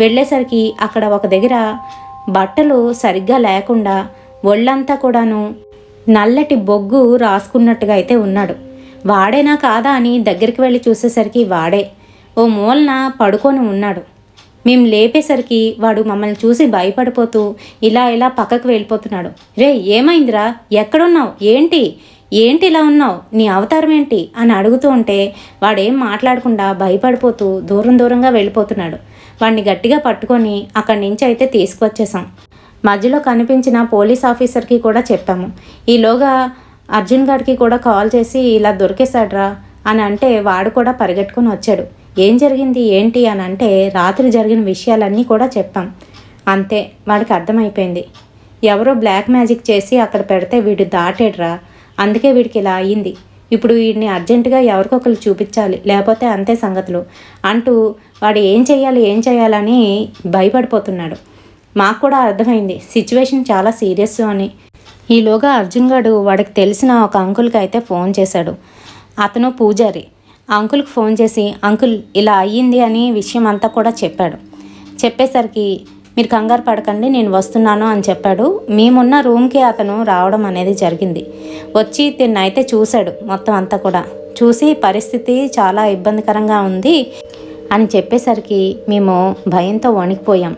వెళ్ళేసరికి అక్కడ ఒక దగ్గర బట్టలు సరిగ్గా లేకుండా ఒళ్ళంతా కూడాను నల్లటి బొగ్గు రాసుకున్నట్టుగా అయితే ఉన్నాడు. వాడేనా కాదా అని దగ్గరికి వెళ్ళి చూసేసరికి వాడే ఓ మూలన పడుకొని ఉన్నాడు. మేము లేపేసరికి వాడు మమ్మల్ని చూసి భయపడిపోతూ ఇలా ఇలా పక్కకు వెళ్ళిపోతున్నాడు. రే ఏమైందిరా, ఎక్కడున్నావు, ఏంటి ఏంటి ఇలా ఉన్నావు, నీ అవతారం ఏంటి అని అడుగుతూ ఉంటే వాడేం మాట్లాడకుండా భయపడిపోతూ దూరంగా వెళ్ళిపోతున్నాడు. వాడిని గట్టిగా పట్టుకొని అక్కడి నుంచి అయితే తీసుకొచ్చేసాం. మధ్యలో కనిపించిన పోలీస్ ఆఫీసర్కి కూడా చెప్పాము. ఈలోగా అర్జున్ గారికి కూడా కాల్ చేసి ఇలా దొరికేశాడ్రా అని అంటే వాడు కూడా పరిగెట్టుకొని వచ్చాడు. ఏం జరిగింది ఏంటి అని అంటే రాత్రి జరిగిన విషయాలన్నీ కూడా చెప్పాం. అంతే, వాడికి అర్థమైపోయింది. ఎవరో బ్లాక్ మ్యాజిక్ చేసి అక్కడ పెడితే వీడు దాటేడ్రా, అందుకే వీడికి ఇలా అయ్యింది. ఇప్పుడు వీడిని అర్జెంటుగా ఎవరికొకరు చూపించాలి, లేకపోతే అంతే సంగతులు అంటూ వాడు ఏం చేయాలని భయపడిపోతున్నాడు. మాకు కూడా అర్థమైంది సిచ్యువేషన్ చాలా సీరియస్ అని. ఈలోగా అర్జున్ గారు వాడికి తెలిసిన ఒక అంకుల్కి అయితే ఫోన్ చేశాడు. అతను పూజారి. ఆ అంకుల్కి ఫోన్ చేసి అంకుల్ ఇలా అయ్యింది అని విషయం అంతా కూడా చెప్పాడు. చెప్పేసరికి మీరు కంగారు పడకండి, నేను వస్తున్నాను అని చెప్పాడు. మేమున్న రూమ్కి అతను రావడం అనేది జరిగింది. వచ్చి తిన్నైతే చూశాడు. మొత్తం అంతా కూడా చూసి పరిస్థితి చాలా ఇబ్బందికరంగా ఉంది అని చెప్పేసరికి మేము భయంతో వణికిపోయాం.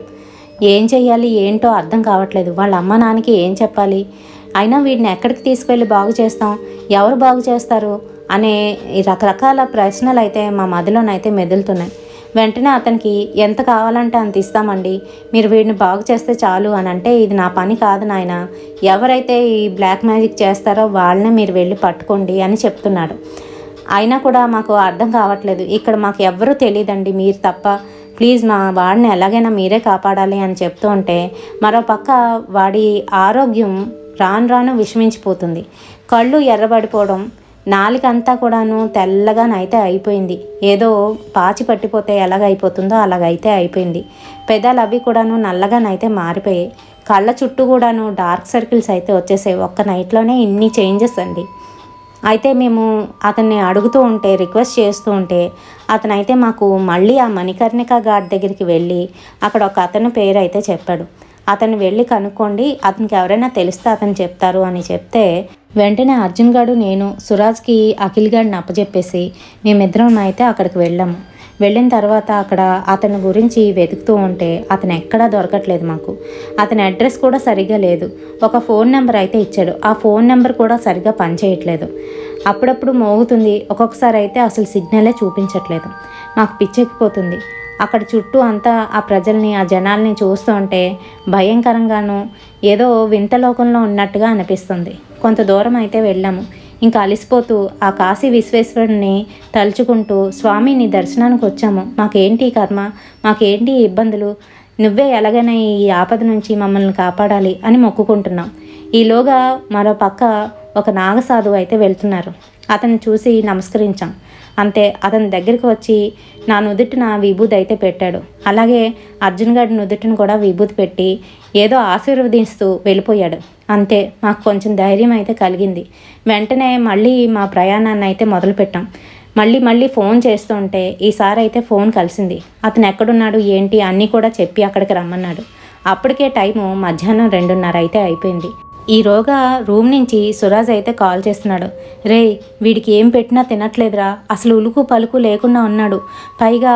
ఏం చెయ్యాలి ఏంటో అర్థం కావట్లేదు. వాళ్ళ అమ్మ నాన్నకి ఏం చెప్పాలి, అయినా వీడిని ఎక్కడికి తీసుకెళ్ళి బాగు చేస్తాం, ఎవరు బాగు చేస్తారు అనే రకరకాల ప్రశ్నలు అయితే మా మదిలోనైతే మెదులుతున్నాయి. వెంటనే అతనికి ఎంత కావాలంటే అంత ఇస్తామండి, మీరు వీడిని బాగు చేస్తే చాలు అని అంటే, ఇది నా పని కాదు నాయన, ఎవరైతే ఈ బ్లాక్ మ్యాజిక్ చేస్తారో వాళ్ళనే మీరు వెళ్ళి పట్టుకోండి అని చెప్తున్నాడు. అయినా కూడా మాకు అర్థం కావట్లేదు. ఇక్కడ మాకు ఎవ్వరూ తెలియదండి, మీరు తప్ప, ప్లీజ్ మా వాడిని ఎలాగైనా మీరే కాపాడాలి అని చెప్తూ ఉంటే మరోపక్క వాడి ఆరోగ్యం రాను విషమించిపోతుంది. కళ్ళు ఎర్రబడిపోవడం, నాలుకంతా కూడాను తెల్లగానైతే అయిపోయింది. ఏదో పాచి పట్టిపోతే ఎలాగైపోతుందో అలాగైతే అయిపోయింది. పెదాలు అవి కూడాను నల్లగానైతే మారిపోయాయి. కళ్ళ చుట్టూ కూడాను డార్క్ సర్కిల్స్ అయితే వచ్చేసాయి. ఒక్క నైట్లోనే ఇన్ని చేంజెస్ అండి. అయితే మేము అతన్ని అడుగుతూ ఉంటే, రిక్వెస్ట్ చేస్తూ ఉంటే అతనైతే మాకు మళ్ళీ ఆ మణికర్ణిక ఘాట్ దగ్గరికి వెళ్ళి అక్కడ ఒక అతని పేరు అయితే చెప్పాడు. అతను వెళ్ళి కనుక్కోండి, అతనికి ఎవరైనా తెలిస్తే అతను చెప్తారు అని చెప్తే వెంటనే అర్జున్ గారు, నేను సురాజ్కి అఖిల్ గారిని అప్పచెప్పేసి మేమిద్దరం అయితే అక్కడికి వెళ్ళాము. వెళ్ళిన తర్వాత అక్కడ అతని గురించి వెతుకుతూ ఉంటే అతను ఎక్కడా దొరకట్లేదు మాకు. అతని అడ్రస్ కూడా సరిగ్గా లేదు. ఒక ఫోన్ నెంబర్ అయితే ఇచ్చాడు, ఆ ఫోన్ నెంబర్ కూడా సరిగ్గా పనిచేయట్లేదు. అప్పుడప్పుడు మోగుతుంది, ఒక్కొక్కసారి అయితే అసలు సిగ్నలే చూపించట్లేదు. నాకు పిచ్చెక్కిపోతుంది. అక్కడ చుట్టూ అంతా ఆ ప్రజల్ని, ఆ జనాల్ని చూస్తూ ఉంటే భయంకరంగాను ఏదో వింత లోకంలో ఉన్నట్టుగా అనిపిస్తుంది. కొంత దూరం అయితే వెళ్ళాము. ఇంకా అలిసిపోతూ ఆ కాశీ విశ్వేశ్వరుని తలుచుకుంటూ, స్వామి నీ దర్శనానికి వచ్చాము, మాకేంటి కర్మ, మాకేంటి ఇబ్బందులు, నువ్వే ఎలాగైనా ఈ ఆపద నుంచి మమ్మల్ని కాపాడాలి అని మొక్కుకుంటున్నాం. ఈలోగా మరో పక్క ఒక నాగసాధువు అయితే వెళ్తున్నారు. అతన్ని చూసి నమస్కరించాం. అంతే, అతని దగ్గరికి వచ్చి నా నుదుటిన విభూతి అయితే పెట్టాడు. అలాగే అర్జున్ గారి నుదుటిని కూడా విభూతి పెట్టి ఏదో ఆశీర్వదిస్తూ వెళ్ళిపోయాడు. అంతే, మాకు కొంచెం ధైర్యం అయితే కలిగింది. వెంటనే మళ్ళీ మా ప్రయాణాన్ని అయితే మొదలుపెట్టాం. మళ్ళీ ఫోన్ చేస్తుంటే ఈసారి అయితే ఫోన్ కలిసింది. అతను ఎక్కడున్నాడు ఏంటి అన్నీ కూడా చెప్పి అక్కడికి రమ్మన్నాడు. అప్పటికే టైము మధ్యాహ్నం 2:30 అయితే అయిపోయింది. ఈరోగా రూమ్ నుంచి సురాజ్ అయితే కాల్ చేస్తున్నాడు. రే, వీడికి ఏం పెట్టినా తినట్లేదురా, అసలు ఉలుకు పలుకు లేకుండా ఉన్నాడు, పైగా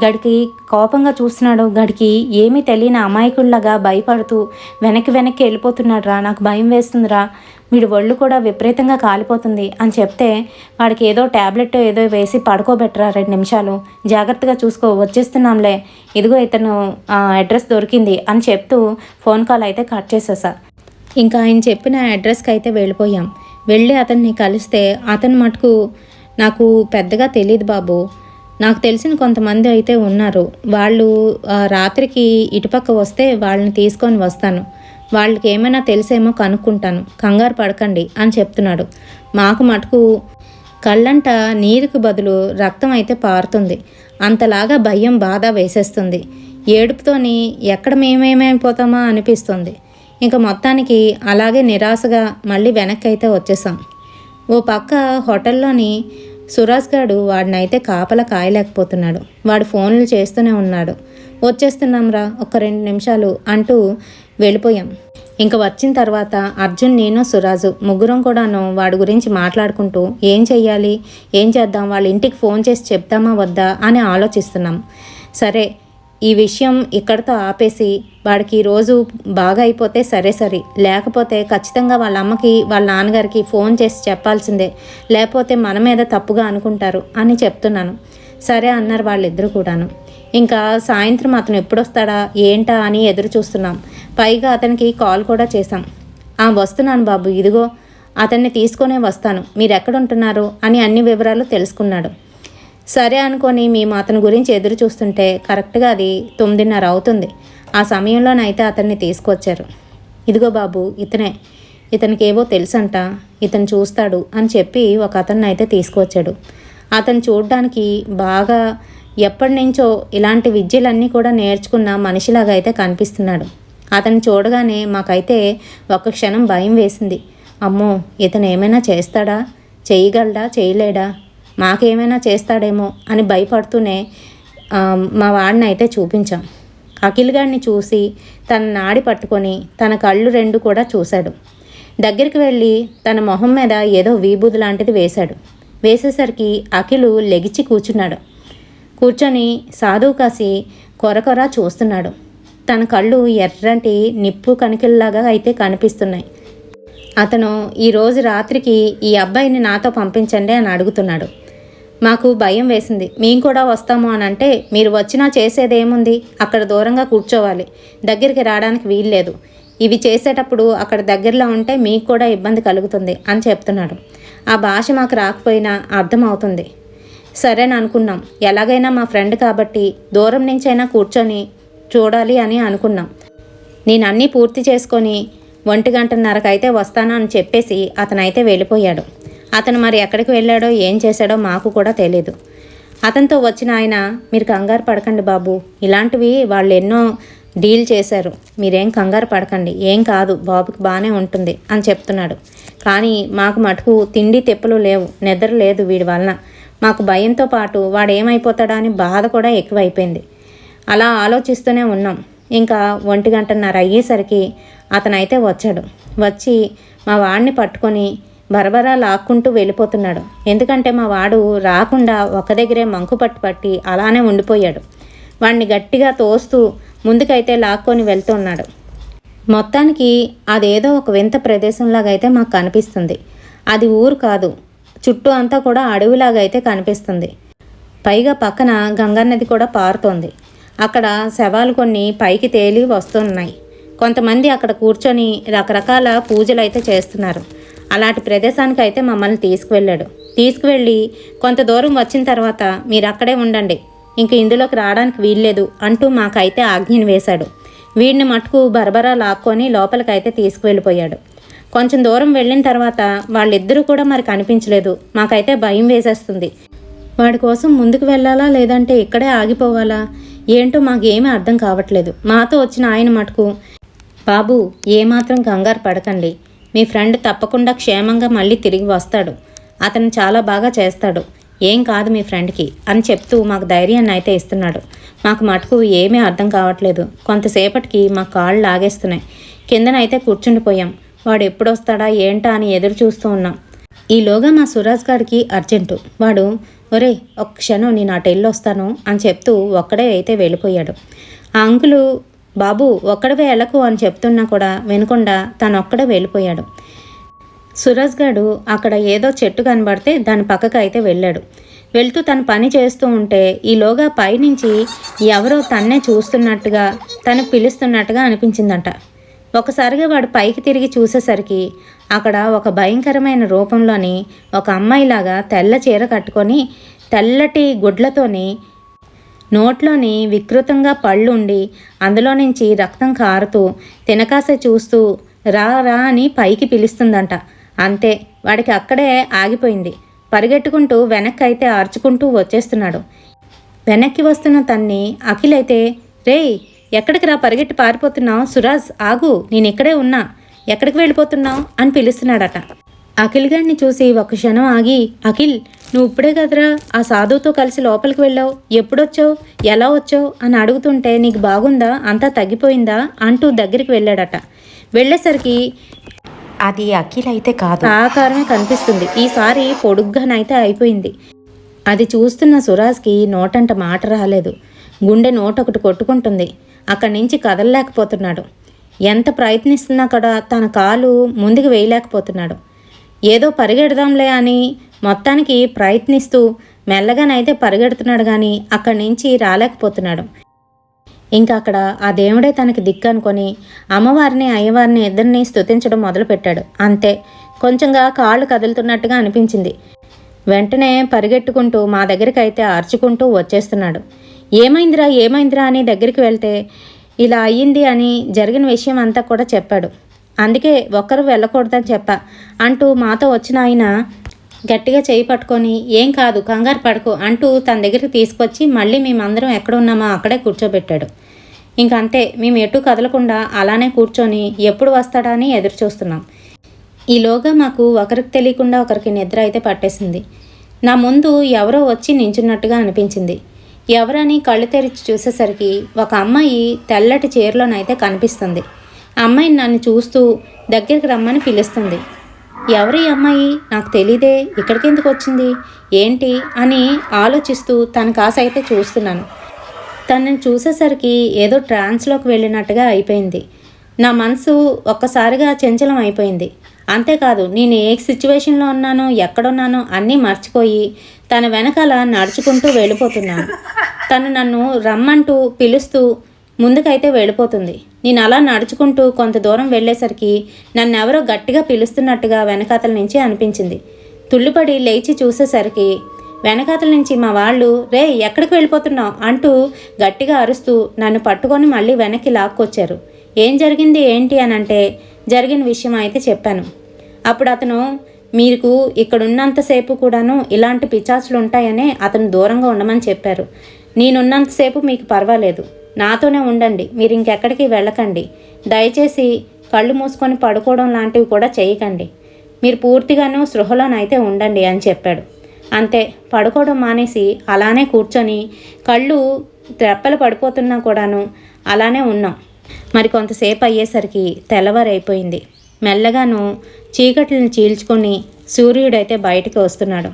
గడికి కోపంగా చూస్తున్నాడు, గడికి ఏమీ తెలియని అమాయకుల్లాగా భయపడుతూ వెనక్కి వెళ్ళిపోతున్నాడు రా, నాకు భయం వేస్తుందిరా, వీడి ఒళ్ళు కూడా విపరీతంగా కాలిపోతుంది అని చెప్తే వాడికి ఏదో ట్యాబ్లెట్ ఏదో వేసి పడుకోబెట్టరా, 2 నిమిషాలు జాగ్రత్తగా చూసుకో, వచ్చేస్తున్నాంలే, ఇదిగో ఇతను అడ్రస్ దొరికింది అని చెప్తూ ఫోన్ కాల్ అయితే కట్ చేసేసా. ఇంకా ఆయన చెప్పిన అడ్రస్కి అయితే వెళ్ళిపోయాం. వెళ్ళి అతన్ని కలిస్తే అతను మటుకు నాకు పెద్దగా తెలియదు బాబు, నాకు తెలిసిన కొంతమంది అయితే ఉన్నారు, వాళ్ళు రాత్రికి ఇటుపక్క వస్తే వాళ్ళని తీసుకొని వస్తాను, వాళ్ళకి ఏమైనా తెలిసేమో కనుక్కుంటాను, కంగారు పడకండి అని చెప్తున్నాడు. మాకు మటుకు కళ్ళంట నీరుకు బదులు రక్తం అయితే పారుతుంది. అంతలాగా భయం బాధ వేసేస్తుంది. ఏడుపుతోని ఎక్కడ మేమేమైపోతామా అనిపిస్తుంది. ఇంకా మొత్తానికి అలాగే నిరాశగా మళ్ళీ వెనక్కి అయితే వచ్చేసాం. ఓ పక్క హోటల్లోని సురాజ్ గాడు వాడినైతే కాపలా కాయలేకపోతున్నాడు. వాడు ఫోన్లు చేస్తూనే ఉన్నాడు. వచ్చేస్తున్నాంరా, ఒక 2 నిమిషాలు అంటూ వెళ్ళిపోయాం. ఇంక వచ్చిన తర్వాత అర్జున్, నేను, సురాజు ముగ్గురం కూడాను వాడి గురించి మాట్లాడుకుంటూ ఏం చెయ్యాలి, ఏం చేద్దాం, వాళ్ళ ఇంటికి ఫోన్ చేసి చెప్తామా వద్దా అని ఆలోచిస్తున్నాం. సరే, ఈ విషయం ఇక్కడితో ఆపేసి వాడికి ఈరోజు బాగా అయిపోతే సరే, లేకపోతే ఖచ్చితంగా వాళ్ళ అమ్మకి వాళ్ళ నాన్నగారికి ఫోన్ చేసి చెప్పాల్సిందే, లేకపోతే మన మీద తప్పుగా అనుకుంటారు అని చెప్తున్నాను. సరే అన్నారు వాళ్ళిద్దరూ కూడాను. ఇంకా సాయంత్రం అతను ఎప్పుడొస్తాడా ఏంటా అని ఎదురు చూస్తున్నాం. పైగా అతనికి కాల్ కూడా చేశాం. వస్తున్నాను బాబు, ఇదిగో అతన్ని తీసుకొనే వస్తాను, మీరు ఎక్కడుంటున్నారు అని అన్ని వివరాలు తెలుసుకున్నాడు. సరే అనుకొని మేము అతని గురించి ఎదురు చూస్తుంటే కరెక్ట్గా అది 9:30 అవుతుంది. ఆ సమయంలోనైతే అతన్ని తీసుకొచ్చారు. ఇదిగో బాబు, ఇతనికి ఏవో తెలుసంట, ఇతను చూస్తాడు అని చెప్పి ఒక అతన్ని అయితే తీసుకొచ్చాడు. అతను చూడడానికి బాగా ఎప్పటి నుంచో ఇలాంటి విద్యలన్నీ కూడా నేర్చుకున్న మనిషిలాగా అయితే కనిపిస్తున్నాడు. అతను చూడగానే మాకైతే ఒక్క క్షణం భయం వేసింది. అమ్మో, ఇతను ఏమైనా చేస్తాడా, చేయగలడా, చేయలేడా, మాకేమైనా చేస్తాడేమో అని భయపడుతూనే మా వాడిని అయితే చూపించాం. అఖిల్ గారిని చూసి తన నాడి పట్టుకొని తన కళ్ళు 2 కూడా చూశాడు. దగ్గరికి వెళ్ళి తన మొహం మీద ఏదో వీబూది లాంటిది వేశాడు. వేసేసరికి అఖిలు లెగిచి కూర్చొని సాధువు కాసి కొరకొర చూస్తున్నాడు. తన కళ్ళు ఎర్రంటి నిప్పు కణికల్లాగా అయితే కనిపిస్తున్నాయి. అతను ఈరోజు రాత్రికి ఈ అబ్బాయిని నాతో పంపించండి అని అడుగుతున్నాడు. మాకు భయం వేసింది. మేము కూడా వస్తాము అని అంటే, మీరు వచ్చినా చేసేదేముంది, అక్కడ దూరంగా కూర్చోవాలి, దగ్గరికి రావడానికి వీల్లేదు, ఇవి చేసేటప్పుడు అక్కడ దగ్గరలో ఉంటే మీకు కూడా ఇబ్బంది కలుగుతుంది అని చెప్తున్నాడు. ఆ భాష మాకు రాకపోయినా అర్థమవుతుంది. సరేని అనుకున్నాం. ఎలాగైనా మా ఫ్రెండ్ కాబట్టి దూరం నుంచైనా కూర్చొని చూడాలి అని అనుకున్నాం. నేను అన్నీ పూర్తి చేసుకొని 1:30కి అయితే వస్తాను అని చెప్పేసి అతనైతే వెళ్ళిపోయాడు. అతను మరి ఎక్కడికి వెళ్ళాడో ఏం చేశాడో మాకు కూడా తెలీదు. అతనితో వచ్చిన ఆయన, మీరు కంగారు పడకండి బాబు, ఇలాంటివి వాళ్ళు ఎన్నో డీల్ చేశారు, మీరేం కంగారు పడకండి, ఏం కాదు, బాబుకి బాగానే ఉంటుంది అని చెప్తున్నాడు. కానీ మాకు మటుకు తిండి తెప్పులు లేవు, నిద్ర లేదు. వీడి వలన మాకు భయంతో పాటు వాడు ఏమైపోతాడా అని బాధ కూడా ఎక్కువైపోయింది. అలా ఆలోచిస్తూనే ఉన్నాం. ఇంకా 1:30 అయ్యేసరికి అతనైతే వచ్చాడు. వచ్చి మా వాడిని పట్టుకొని బరబరా లాక్కుంటూ వెళ్ళిపోతున్నాడు. ఎందుకంటే మా వాడు రాకుండా ఒక దగ్గరే మంకు పట్టి అలానే ఉండిపోయాడు. వాడిని గట్టిగా తోస్తూ ముందుకైతే లాక్కొని వెళ్తున్నాడు. మొత్తానికి అదేదో ఒక వింత ప్రదేశంలాగా అయితే మాకు కనిపిస్తుంది. అది ఊరు కాదు, చుట్టూ అంతా కూడా అడవిలాగా అయితే కనిపిస్తుంది. పైగా పక్కన గంగా నది కూడా పారుతోంది. అక్కడ శవాలు కొన్ని పైకి తేలి వస్తున్నాయి. కొంతమంది అక్కడ కూర్చొని రకరకాల పూజలు అయితే చేస్తున్నారు. అలాంటి ప్రదేశానికి అయితే మమ్మల్ని తీసుకువెళ్ళి కొంత దూరం వచ్చిన తర్వాత మీరు అక్కడే ఉండండి, ఇంక ఇందులోకి రావడానికి వీల్లేదు అంటూ మాకైతే ఆజ్ఞను వేశాడు. వీడిని మటుకు బరబరా లాక్కొని లోపలికైతే తీసుకువెళ్ళిపోయాడు. కొంచెం దూరం వెళ్ళిన తర్వాత వాళ్ళిద్దరూ కూడా మరి కనిపించలేదు. మాకైతే భయం వేసేస్తుంది. వాడి కోసం ముందుకు వెళ్ళాలా లేదంటే ఇక్కడే ఆగిపోవాలా ఏంటో మాకేమీ అర్థం కావట్లేదు. మాతో వచ్చిన ఆయన మటుకు, బాబు ఏమాత్రం కంగారు పడకండి, మీ ఫ్రెండ్ తప్పకుండా క్షేమంగా మళ్ళీ తిరిగి వస్తాడు, అతను చాలా బాగా చేస్తాడు, ఏం కాదు మీ ఫ్రెండ్కి అని చెప్తూ మాకు ధైర్యాన్ని అయితే ఇస్తున్నాడు. మాకు మటుకు ఏమీ అర్థం కావట్లేదు. కొంతసేపటికి మా కాళ్ళు లాగేస్తున్నాయి. కిందనైతే కూర్చుండిపోయాం. వాడు ఎప్పుడు వస్తాడా ఏంటా అని ఎదురు చూస్తూ ఉన్నాం. ఈలోగా మా సురాజ్ గారికి అర్జెంటు. వాడు, ఒరే ఒక్క క్షణం నేను అటు వెళ్ళొస్తాను అని చెప్తూ ఒక్కడే అయితే వెళ్ళిపోయాడు. ఆ అంకులు, బాబు ఒక్కడవే వెళ్ళకు అని చెప్తున్నా కూడా వినకుండా తనొక్కడే వెళ్ళిపోయాడు. సురాజ్ గారు అక్కడ ఏదో చెట్టు కనబడితే దాని పక్కకు అయితే వెళ్ళాడు. వెళ్తూ తన పని చేస్తూ ఉంటే ఈలోగా పైనుంచి ఎవరో తన్నే చూస్తున్నట్టుగా తను పిలుస్తున్నట్టుగా అనిపించిందంట. ఒకసారిగా వాడు పైకి తిరిగి చూసేసరికి అక్కడ ఒక భయంకరమైన రూపంలోని ఒక అమ్మాయిలాగా తెల్ల చీర కట్టుకొని తెల్లటి గుడ్లతోని నోట్లోని వికృతంగా పళ్ళు ఉండి అందులో నుంచి రక్తం కారుతూ తినకాస చూస్తూ రా రా అని పైకి పిలుస్తుందంట. అంతే, వాడికి అక్కడే ఆగిపోయింది. పరిగెట్టుకుంటూ వెనక్కి అయితే అరుచుకుంటూ వచ్చేస్తున్నాడు. వెనక్కి వస్తున్న తన్ని అఖిల్ అయితే, రేయ్ ఎక్కడికి రా పరిగెట్టి పారిపోతున్నావు, సురాజ్ ఆగు, నేను ఇక్కడే ఉన్నా, ఎక్కడికి వెళ్ళిపోతున్నావు అని పిలుస్తున్నాడట. అఖిల్ గారిని చూసి ఒక క్షణం ఆగి, అఖిల్ నువ్వు ఇప్పుడే కదరా ఆ సాధువుతో కలిసి లోపలికి వెళ్ళావు, ఎప్పుడొచ్చావు, ఎలా వచ్చావు అని అడుగుతుంటే నీకు బాగుందా, అంతా తగ్గిపోయిందా అంటూ దగ్గరికి వెళ్ళాడట. వెళ్ళేసరికి అది అఖిల్ అయితే కాదు, ఆకారమే కనిపిస్తుంది. ఈసారి పొడుగ్గానైతే అయిపోయింది. అది చూస్తున్న సురాజ్కి నోటంట మాట రాలేదు. గుండె నోటొకటి కొట్టుకుంటుంది. అక్కడి నుంచి కదలలేకపోతున్నాడు. ఎంత ప్రయత్నిస్తున్నా కూడా తన కాలు ముందుకు వేయలేకపోతున్నాడు. ఏదో పరిగెడదాంలే అని మొత్తానికి ప్రయత్నిస్తూ మెల్లగానైతే పరిగెడుతున్నాడు, కానీ అక్కడి నుంచి రాలేకపోతున్నాడు. ఇంకా అక్కడ ఆ దేవుడే తనకి దిక్కు అనుకొని అమ్మవారిని అయ్యవారిని ఇద్దరిని స్తుతించడం మొదలుపెట్టాడు. అంతే, కొంచెంగా కాళ్ళు కదులుతున్నట్టుగా అనిపించింది. వెంటనే పరిగెట్టుకుంటూ మా దగ్గరికి అయితే అరుచుకుంటూ వచ్చేస్తున్నాడు. ఏమైందిరా ఏమైందిరా అని దగ్గరికి వెళ్తే ఇలా అయ్యింది అని జరిగిన విషయం అంతా కూడా చెప్పాడు. అందుకే ఒక్కరు వెళ్ళకూడదని చెప్పా అంటూ మాతో వచ్చిన ఆయన గట్టిగా చేయి పట్టుకొని ఏం కాదు కంగారు పడుకో అంటూ తన దగ్గరికి తీసుకొచ్చి మళ్ళీ మేమందరం ఎక్కడ ఉన్నామో అక్కడే కూర్చోబెట్టాడు. ఇంకంతే, మేము ఎటు కదలకుండా అలానే కూర్చొని ఎప్పుడు వస్తాడా అని ఎదురు చూస్తున్నాం. ఈలోగా మాకు ఒకరికి తెలియకుండా ఒకరికి నిద్ర అయితే పట్టేసింది. నా ముందు ఎవరో వచ్చి నించున్నట్టుగా అనిపించింది. ఎవరని కళ్ళు తెరిచి చూసేసరికి ఒక అమ్మాయి తెల్లటి చీరలోనైతే కనిపిస్తుంది. ఆ అమ్మాయిని నన్ను చూస్తూ దగ్గరికి రమ్మని పిలుస్తుంది. ఎవరి అమ్మాయి, నాకు తెలీదే, ఇక్కడికి ఎందుకు వచ్చింది ఏంటి అని ఆలోచిస్తూ తన కాసైతే చూస్తున్నాను. తనని చూసేసరికి ఏదో ట్రాన్స్లోకి వెళ్ళినట్టుగా అయిపోయింది. నా మనసు ఒక్కసారిగా చంచలం అయిపోయింది. అంతేకాదు, నేను ఏ సిచ్యువేషన్లో ఉన్నానో ఎక్కడున్నానో అన్నీ మర్చిపోయి తన వెనకాల నడుచుకుంటూ వెళ్ళిపోతున్నాను. తను నన్ను రమ్మంటూ పిలుస్తూ ముందుకైతే వెళ్ళిపోతుంది. నేను అలా నడుచుకుంటూ కొంత దూరం వెళ్ళేసరికి నన్ను ఎవరో గట్టిగా పిలుస్తున్నట్టుగా వెనకాతల నుంచి అనిపించింది. తుళ్ళిపడి లేచి చూసేసరికి వెనకాతల నుంచి మా వాళ్ళు రే ఎక్కడికి వెళ్ళిపోతున్నావు అంటూ గట్టిగా అరుస్తూ నన్ను పట్టుకొని మళ్ళీ వెనక్కి లాక్కొచ్చారు. ఏం జరిగింది ఏంటి అని అంటే జరిగిన విషయం అయితే చెప్పాను. అప్పుడు అతను మీకు ఇక్కడున్నంతసేపు కూడాను ఇలాంటి పిచాచులు ఉంటాయనే అతను దూరంగా ఉండమని చెప్పారు. నేనున్నంతసేపు మీకు పర్వాలేదు, నాతోనే ఉండండి, మీరు ఇంకెక్కడికి వెళ్ళకండి, దయచేసి కళ్ళు మూసుకొని పడుకోవడం లాంటివి కూడా చేయకండి, మీరు పూర్తిగాను స్పృహలోనైతే ఉండండి అని చెప్పాడు. అంతే, పడుకోవడం మానేసి అలానే కూర్చొని కళ్ళు రెప్పలు పడిపోతున్నా కూడాను అలానే ఉన్నాం. మరి కొంతసేపు అయ్యేసరికి తెల్లవారైపోయింది. మెల్లగాను చీకట్లను చీల్చుకొని సూర్యుడైతే బయటికి వస్తున్నాడు.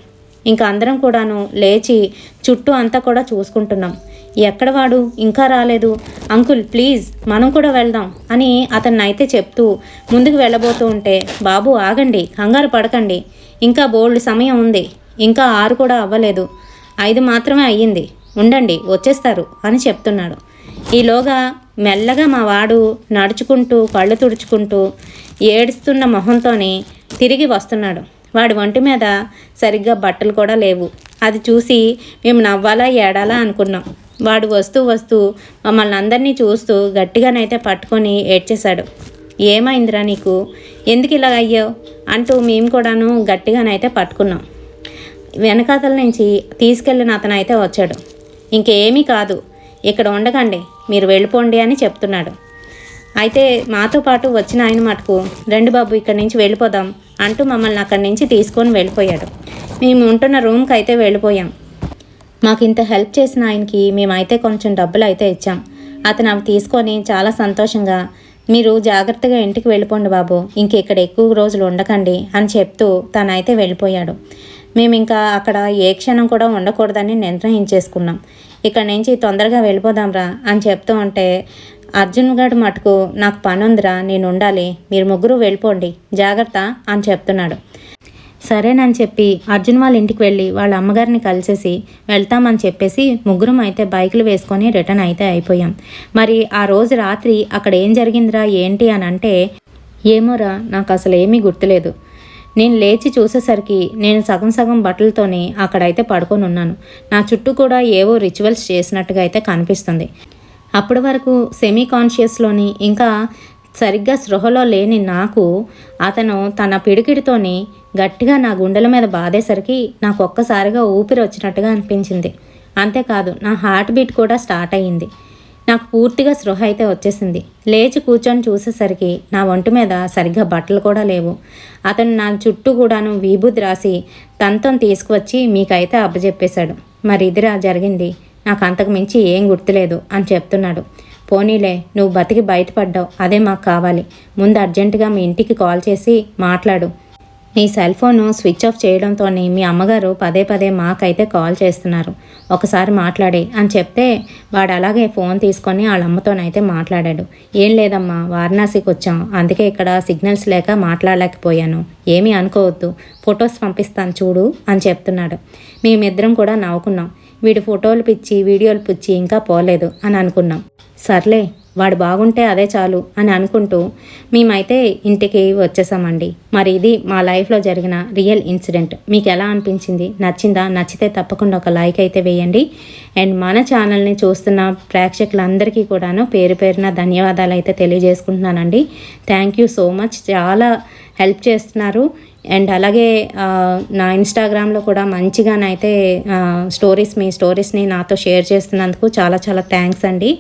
ఇంకా అందరం కూడాను లేచి చుట్టూ అంతా కూడా చూసుకుంటున్నాం. ఎక్కడ వాడు ఇంకా రాలేదు, అంకుల్ ప్లీజ్ మనం కూడా వెళ్దాం అని అతన్ని అయితే చెప్తూ ముందుకు వెళ్ళబోతూ ఉంటే, బాబు ఆగండి, కంగారు పడకండి, ఇంకా బోల్డ్ సమయం ఉంది, ఇంకా 6 కూడా అవ్వలేదు, 5 మాత్రమే అయ్యింది, ఉండండి వచ్చేస్తారు అని చెప్తున్నాడు. ఈలోగా మెల్లగా మా వాడు నడుచుకుంటూ కళ్ళు తుడుచుకుంటూ ఏడుస్తున్న మొహంతోనే తిరిగి వస్తున్నాడు. వాడి ఒంటి మీద సరిగ్గా బట్టలు కూడా లేవు. అది చూసి మేము నవ్వాలా ఏడాలా అనుకున్నాం. వాడు వస్తూ వస్తూ మమ్మల్ని అందరినీ చూస్తూ గట్టిగానైతే పట్టుకొని ఏడ్చేశాడు. ఏమైందిరా నీకు, ఎందుకు ఇలా అయ్యావు అంటూ మేము కూడాను గట్టిగానైతే పట్టుకున్నాం. వెనకాతల నుంచి తీసుకెళ్ళిన అతను అయితే వచ్చాడు. ఇంకేమీ కాదు, ఇక్కడ ఉండకండి, మీరు వెళ్ళిపోండి అని చెప్తున్నాడు. అయితే మాతో పాటు వచ్చిన ఆయన మటుకు రండి బాబు ఇక్కడి నుంచి వెళ్ళిపోదాం అంటూ మమ్మల్ని అక్కడి నుంచి తీసుకొని వెళ్ళిపోయాడు. మేము ఉంటున్న రూమ్కి అయితే వెళ్ళిపోయాం. మాకు ఇంత హెల్ప్ చేసిన ఆయనకి మేమైతే కొంచెం డబ్బులు అయితే ఇచ్చాం. అతను అవి తీసుకొని చాలా సంతోషంగా మీరు జాగ్రత్తగా ఇంటికి వెళ్ళిపోండి బాబు, ఇక్కడ ఎక్కువ రోజులు ఉండకండి అని చెప్తూ తనైతే వెళ్ళిపోయాడు. మేము ఇంకా అక్కడ ఏ క్షణం కూడా ఉండకూడదని నిర్ణయించేసుకున్నాం. ఇక్కడ నుంచి తొందరగా వెళ్ళిపోదాంరా అని చెప్తూ ఉంటే అర్జున్ గారు మటుకు నాకు పని ఉందిరా, నేను ఉండాలి, మీరు ముగ్గురు వెళ్ళిపోండి జాగ్రత్త అని చెప్తున్నాడు. సరేనని చెప్పి అర్జున్ వాళ్ళ ఇంటికి వెళ్ళి వాళ్ళ అమ్మగారిని కలిసేసి వెళ్తామని చెప్పేసి ముగ్గురం అయితే బైకులు వేసుకొని రిటర్న్ అయితే అయిపోయాం. మరి ఆ రోజు రాత్రి అక్కడ ఏం జరిగిందిరా ఏంటి అని అంటే ఏమోరా నాకు అసలు ఏమీ గుర్తులేదు. నేను లేచి చూసేసరికి నేను సగం సగం బట్టలతోనే అక్కడైతే పడుకొని ఉన్నాను. నా చుట్టూ కూడా ఏవో రిచువల్స్ చేసినట్టుగా అయితే కనిపిస్తుంది. అప్పటి వరకు సెమీ కాన్షియస్లోని ఇంకా సరిగ్గా స్పృహలో లేని నాకు అతను తన పిడికిడితోని గట్టిగా నా గుండెల మీద బాధేసరికి నాకు ఒక్కసారిగా ఊపిరి వచ్చినట్టుగా అనిపించింది. అంతేకాదు నా హార్ట్ బీట్ కూడా స్టార్ట్ అయ్యింది. నాకు పూర్తిగా స్పృహ అయితే వచ్చేసింది. లేచి కూర్చొని చూసేసరికి నా ఒంటి మీద సరిగ్గా బట్టలు కూడా లేవు. అతను నా చుట్టూ కూడాను విభూది రాసి తంతం తీసుకువచ్చి మీకైతే అప్పచెప్పేశాడు. మరి ఇదిరా జరిగింది, నాకు అంతకు మించి ఏం గుర్తులేదు అని చెప్తున్నాడు. పోనీలే, నువ్వు బతికి బయటపడ్డావు, అదే మాకు కావాలి. ముందు అర్జెంటుగా మీ ఇంటికి కాల్ చేసి మాట్లాడు. నీ సెల్ ఫోను స్విచ్ ఆఫ్ చేయడంతో మీ అమ్మగారు పదే పదే మాకైతే కాల్ చేస్తున్నారు, ఒకసారి మాట్లాడే అని చెప్తే వాడు అలాగే ఫోన్ తీసుకొని వాళ్ళ అమ్మతోనైతే మాట్లాడాడు. ఏం లేదమ్మా, వారణాసికి వచ్చాం, అందుకే ఇక్కడ సిగ్నల్స్ లేక మాట్లాడలేకపోయాను, ఏమీ అనుకోవద్దు, ఫొటోస్ పంపిస్తాను చూడు అని చెప్తున్నాడు. మేమిద్దరం కూడా నవ్వుకున్నాం. వీడి ఫోటోలు పిచ్చి వీడియోలు పిచ్చి ఇంకా పోలేదు అని అనుకున్నాం. సర్లే, వాడు బాగుంటే అదే చాలు అని అనుకుంటూ మేమైతే ఇంటికి వచ్చేసామండి. మరి ఇది మా లైఫ్లో జరిగిన రియల్ ఇన్సిడెంట్. మీకు ఎలా అనిపించింది? నచ్చిందా? నచ్చితే తప్పకుండా ఒక లైక్ అయితే వేయండి. అండ్ మన ఛానల్ని చూస్తున్న ప్రేక్షకులందరికీ కూడాను పేరు పేరున ధన్యవాదాలు అయితే తెలియజేసుకుంటున్నానండి. థ్యాంక్ యూ సో మచ్, చాలా హెల్ప్ చేస్తున్నారు. అండ్ అలాగే నా ఇన్స్టాగ్రామ్లో కూడా మంచిగానైతే మీ స్టోరీస్ని నాతో షేర్ చేస్తున్నందుకు చాలా చాలా థ్యాంక్స్ అండి.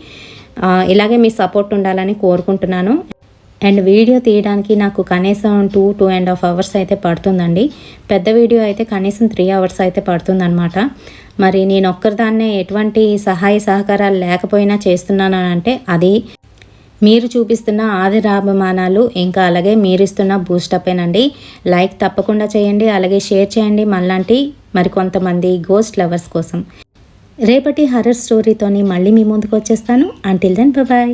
ఇలాగే మీ సపోర్ట్ ఉండాలని కోరుకుంటున్నాను. అండ్ వీడియో తీయడానికి నాకు కనీసం 2.5 hours అయితే పడుతుందండి. పెద్ద వీడియో అయితే కనీసం 3 hours అయితే పడుతుందన్నమాట. మరి నేను ఒక్కరిదాన్నే ఎటువంటి సహాయ సహకారాలు లేకపోయినా చేస్తున్నాను అంటే అది మీరు చూపిస్తున్న ఆదరాభిమానాలు, ఇంకా అలాగే మీరు ఇస్తున్న బూస్టప్పేనండి. లైక్ తప్పకుండా చేయండి, అలాగే షేర్ చేయండి మనలాంటి మరికొంతమంది గోస్ట్ లవర్స్ కోసం. రేపటి హర్రర్ స్టోరీతోని మళ్ళీ మీ ముందుకు వచ్చేస్తాను. Until then bye.